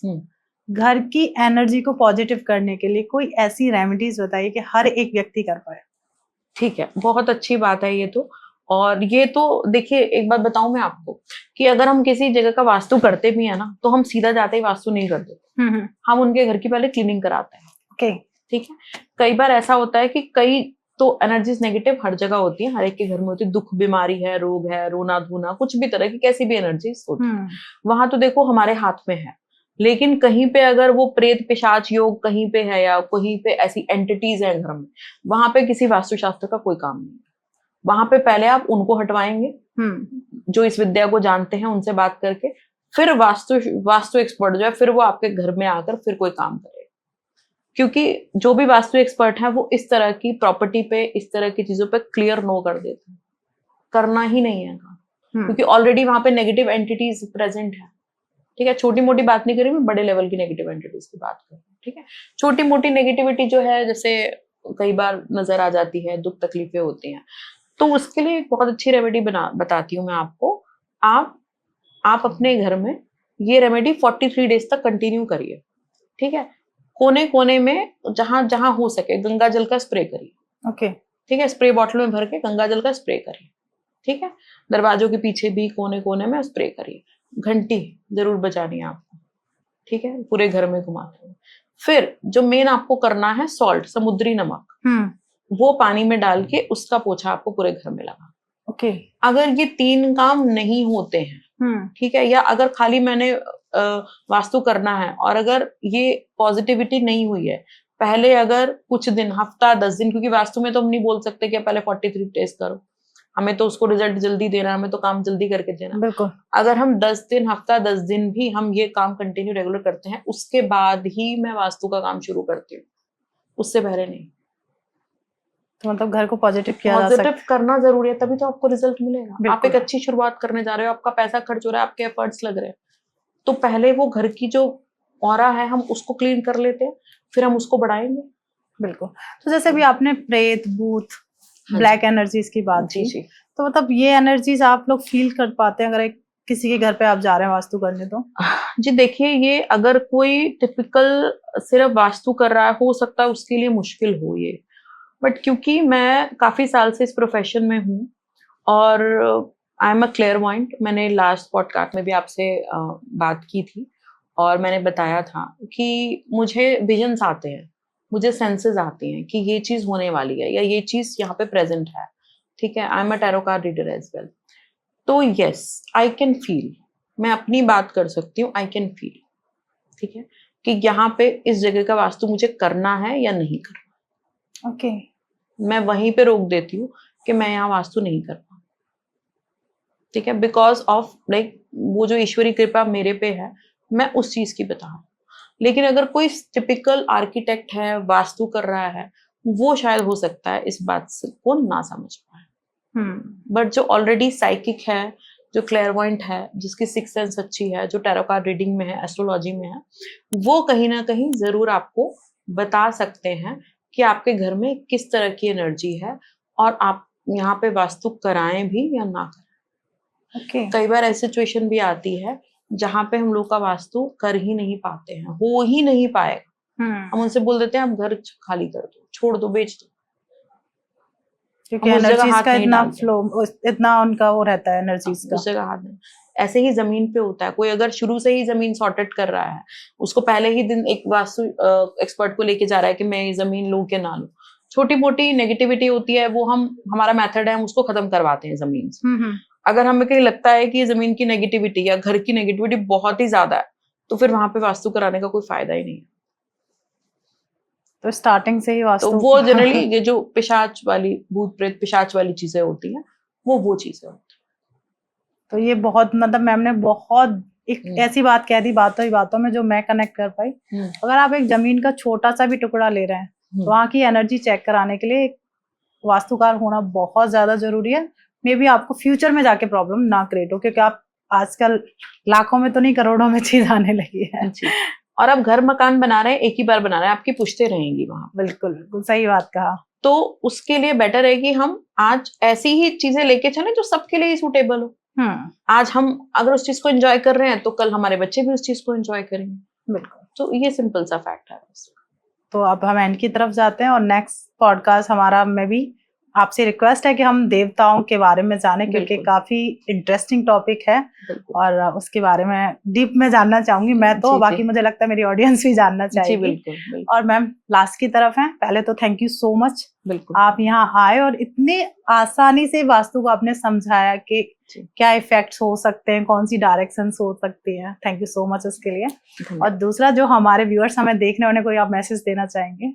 घर की एनर्जी को पॉजिटिव करने के लिए कोई ऐसी रेमेडीज बताइए कि हर एक व्यक्ति कर पाए। ठीक है, बहुत अच्छी बात है ये तो। और ये तो देखिए, एक बात बताऊं मैं आपको कि अगर हम किसी जगह का वास्तु करते भी है ना, तो हम सीधा जाते ही वास्तु नहीं कर देते, हम उनके घर की पहले क्लीनिंग कराते हैं। ओके, ठीक है। कई बार ऐसा होता है कि कई तो एनर्जीज नेगेटिव हर जगह होती है, हर एक के घर में होती है, दुख, बीमारी है, रोग है, रोना धोना, कुछ भी तरह की कैसी भी एनर्जीज होती है, वहां तो देखो हमारे हाथ में है। लेकिन कहीं पे अगर वो प्रेत पिशाच योग कहीं पे है या कहीं पे ऐसी एंटिटीज है घर में, वहां पे किसी वास्तुशास्त्र का कोई काम नहीं है। वहां पे पहले आप उनको हटवाएंगे, जो इस विद्या को जानते हैं, उनसे बात करके फिर वास्तु एक्सपर्ट जो है फिर वो आपके घर में आकर फिर कोई काम करेगा। क्योंकि जो भी वास्तु एक्सपर्ट है वो इस तरह की प्रॉपर्टी पे, इस तरह की चीजों पे क्लियर नो कर देते हैं, करना ही नहीं है काम, क्योंकि ऑलरेडी वहां पे नेगेटिव एंटिटीज प्रेजेंट है। ठीक है, छोटी मोटी बात नहीं करी मैं, बड़े लेवल की नेगेटिव एंटिटीज की बात कर रही हूँ। ठीक है, छोटी मोटी नेगेटिविटी जो है जैसे कई बार नजर आ जाती है, दुख तकलीफें होती हैं, तो उसके लिए एक बहुत अच्छी रेमेडी बताती हूँ मैं आपको। आप अपने घर में ये रेमेडी 43 डेज तक कंटिन्यू करिए। ठीक है, कोने कोने में जहां जहां हो सके गंगा जल का स्प्रे करिए। ओके, ठीक है, स्प्रे बॉटल में भर के गंगा जल का स्प्रे करिए। ठीक है, दरवाजों के पीछे भी कोने कोने में स्प्रे करिए। घंटी जरूर बजानी है आपको। ठीक है, पूरे घर में घुमाते हुए। फिर जो मेन आपको करना है, सॉल्ट, समुद्री नमक, वो पानी में डाल के उसका पोछा आपको पूरे घर में लगा। ओके, अगर ये 3 काम नहीं होते हैं, ठीक है, या अगर खाली मैंने वास्तु करना है और अगर ये पॉजिटिविटी नहीं हुई है, पहले अगर कुछ दिन, हफ्ता, 10 दिन, क्योंकि वास्तु में तो हम नहीं बोल सकते कि पहले 43 डेज करो, हमें तो उसको रिजल्ट जल्दी देना है, हमें तो काम जल्दी करके देना। बिल्कुल। अगर हम 10 दिन, हफ्ता 10 दिन भी हम ये काम कंटिन्यू रेगुलर करते हैं, उसके बाद ही मैं वास्तु का काम शुरू करती हूँ, उससे पहले नहीं। तो मतलब घर को पॉजिटिव किया जा सकता है, पॉजिटिव करना जरूरी है, तभी तो आपको रिजल्ट मिलेगा। आप एक अच्छी शुरुआत करने जा रहे हो, आपका पैसा खर्च हो रहा है, आपके एफर्ट्स लग रहे हैं, तो पहले वो घर की जो ऑरा है हम उसको क्लीन कर लेते हैं, फिर हम उसको बढ़ाएंगे। बिल्कुल। तो जैसे भी आपने प्रेत, भूत, ब्लैक एनर्जीज की बात की, तो मतलब ये एनर्जीज आप लोग फील कर पाते हैं अगर किसी के घर पे आप जा रहे हैं वास्तु करने तो? जी देखिए, ये अगर कोई टिपिकल सिर्फ वास्तु कर रहा है, हो सकता है उसके लिए मुश्किल हो ये, बट क्योंकि मैं काफी साल से इस प्रोफेशन में हूँ और आई एम अ क्लेयरवॉयंट, मैंने लास्ट पॉडकास्ट में भी आपसे बात की थी और मैंने बताया था कि मुझे विजन्स आते हैं, मुझे सेंसेस आती हैं कि ये चीज होने वाली है या ये चीज यहाँ पे प्रेजेंट है। ठीक है, I am a tarot card reader as well, तो यस आई कैन फील, मैं अपनी बात कर सकती हूँ, आई कैन फील। ठीक है, कि यहाँ पे इस जगह का वास्तु मुझे करना है या नहीं करना। ओके, मैं वहीं पे रोक देती हूँ कि मैं यहाँ वास्तु नहीं कर पाऊँ। ठीक है, बिकॉज ऑफ लाइक वो जो ईश्वरी कृपा मेरे पे है, मैं उस चीज की बता रहा हूँ। लेकिन अगर कोई टिपिकल आर्किटेक्ट है, वास्तु कर रहा है, वो शायद हो सकता है इस बात को ना समझ पाए, बट जो ऑलरेडी साइकिक है, जो क्लेयरवॉयंट है, जिसकी सिक्स सेंस अच्छी है, जो टैरो कार्ड रीडिंग में है, एस्ट्रोलॉजी में है, वो कहीं ना कहीं जरूर आपको बता सकते हैं कि आपके घर में किस तरह की एनर्जी है और आप यहाँ पे वास्तु कराएं भी या ना कराएं। okay. कई बार ऐसी सिचुएशन भी आती है जहाँ पे हम लोग का वास्तु कर ही नहीं पाते हैं, हो ही नहीं पाएगा। हम उनसे बोल देते हैं आप घर खाली कर दो, छोड़ दो, बेच दो, क्योंकि एनर्जीज का इतना फ्लो, इतना उनका वो रहता है एनर्जीज का, उस जगह हाथ नहीं। ऐसे ही जमीन पे होता है, कोई अगर शुरू से ही जमीन सॉर्टेड कर रहा है, उसको पहले ही दिन एक वास्तु एक्सपर्ट को लेके जा रहा है कि मैं ये जमीन लूं कि ना लूं, छोटी मोटी नेगेटिविटी होती है, वो हमारा मेथड है, हम उसको खत्म करवाते हैं जमीन से। अगर हमें कहीं लगता है कि ये जमीन की नेगेटिविटी या घर की नेगेटिविटी बहुत ही ज्यादा है, तो फिर वहां पे वास्तु कराने का कोई फायदा ही नहीं है। तो स्टार्टिंग से ही तो वास्तु वो जनरली ये जो पिशाच वाली, भूत प्रेत पिशाच वाली चीजें होती हैं, वो चीजें होती तो ये बहुत मतलब मैम ने बहुत एक ऐसी बात कह दी बातों ही बातों में जो मैं कनेक्ट कर पाई। हैं। अगर आप एक जमीन का छोटा सा भी टुकड़ा ले रहे हैं तो वहाँ की एनर्जी चेक कराने के लिए एक वास्तुकार होना बहुत ज्यादा जरूरी है। मे बी आपको फ्यूचर में जाके प्रॉब्लम ना क्रिएट हो, क्योंकि आप आजकल लाखों में तो नहीं करोड़ों में चीज आने लगी है। जी। और अब घर मकान बना रहे हैं, एक ही बार बना रहे हैं, आपकी पुश्तें रहेंगी वहां। बिल्कुल बिल्कुल सही बात कहा। तो उसके लिए बेटर है कि हम आज ऐसी ही चीजें लेके चले जो सबके लिए सूटेबल हो। आज हम अगर उस चीज को एंजॉय कर रहे हैं तो कल हमारे बच्चे भी उस चीज को एंजॉय करेंगे। बिल्कुल। तो ये सिंपल सा फैक्ट है बस। तो अब हम एंड की तरफ जाते हैं और नेक्स्ट पॉडकास्ट हमारा में भी आपसे रिक्वेस्ट है कि हम देवताओं के बारे में जाने, क्योंकि काफी इंटरेस्टिंग टॉपिक है और उसके बारे में डीप में जानना चाहूंगी मैं तो, बाकी मुझे लगता है मेरी ऑडियंस भी जानना चाहिए। बिल्कुल। और मैम लास्ट की तरफ है, पहले तो थैंक यू सो मच, आप यहाँ आए और इतनी आसानी से वास्तु को आपने समझाया कि क्या इफेक्ट्स हो सकते हैं, कौन सी डायरेक्शंस हो सकती हैं। थैंक यू सो मच उसके लिए। और दूसरा जो हमारे व्यूअर्स हमें देखने वाले, कोई आप मैसेज देना चाहेंगे?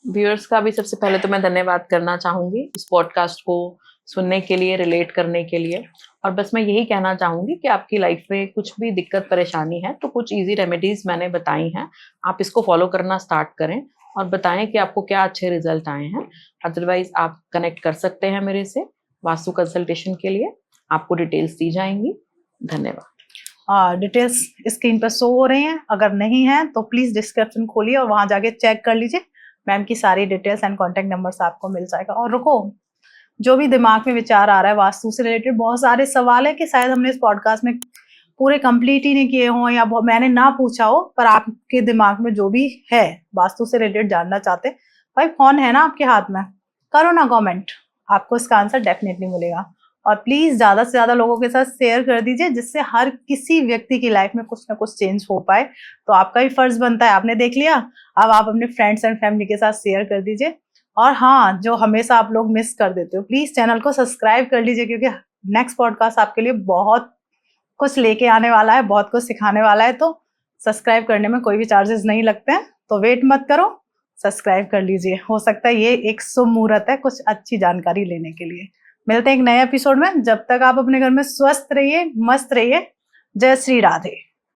व्यूअर्स का भी सबसे पहले तो मैं धन्यवाद करना चाहूंगी इस पॉडकास्ट को सुनने के लिए, रिलेट करने के लिए। और बस मैं यही कहना चाहूंगी कि आपकी लाइफ में कुछ भी दिक्कत परेशानी है तो कुछ इजी रेमेडीज मैंने बताई हैं, आप इसको फॉलो करना स्टार्ट करें और बताएं कि आपको क्या अच्छे रिजल्ट आए हैं। अदरवाइज आप कनेक्ट कर सकते हैं मेरे से वास्तु कंसल्टेशन के लिए, आपको डिटेल्स दी जाएंगी। धन्यवाद। डिटेल्स स्क्रीन पर शो हो रही हैं, अगर नहीं है तो प्लीज डिस्क्रिप्शन खोलिए और वहां जाके चेक कर लीजिए, मैम की सारी डिटेल्स एंड कॉन्टेक्ट नंबर्स आपको मिल जाएगा। और रुको, जो भी दिमाग में विचार आ रहा है वास्तु से रिलेटेड, बहुत सारे सवाल है कि शायद हमने इस पॉडकास्ट में पूरे कंप्लीट ही नहीं किए हों या मैंने ना पूछा हो, पर आपके दिमाग में जो भी है वास्तु से रिलेटेड जानना चाहते, भाई फोन है ना आपके हाथ में, करो ना कमेंट, आपको इसका आंसर डेफिनेटली मिलेगा। और प्लीज ज्यादा से ज्यादा लोगों के साथ शेयर कर दीजिए, जिससे हर किसी व्यक्ति की लाइफ में कुछ ना कुछ चेंज हो पाए। तो आपका भी फर्ज बनता है, आपने देख लिया, अब आप अपने फ्रेंड्स एंड फैमिली के साथ शेयर कर दीजिए। और हाँ, जो हमेशा आप लोग मिस कर देते हो, प्लीज चैनल को सब्सक्राइब कर लीजिए, क्योंकि नेक्स्ट पॉडकास्ट आपके लिए बहुत कुछ लेके आने वाला है, बहुत कुछ सिखाने वाला है। तो सब्सक्राइब करने में कोई भी चार्जेस नहीं लगते हैं, तो वेट मत करो, सब्सक्राइब कर लीजिए। हो सकता है ये एक शुभ मुहूर्त है कुछ अच्छी जानकारी लेने के लिए। मिलते हैं एक नए एपिसोड में, जब तक आप अपने घर में स्वस्थ रहिए, मस्त रहिए। जय श्री राधे।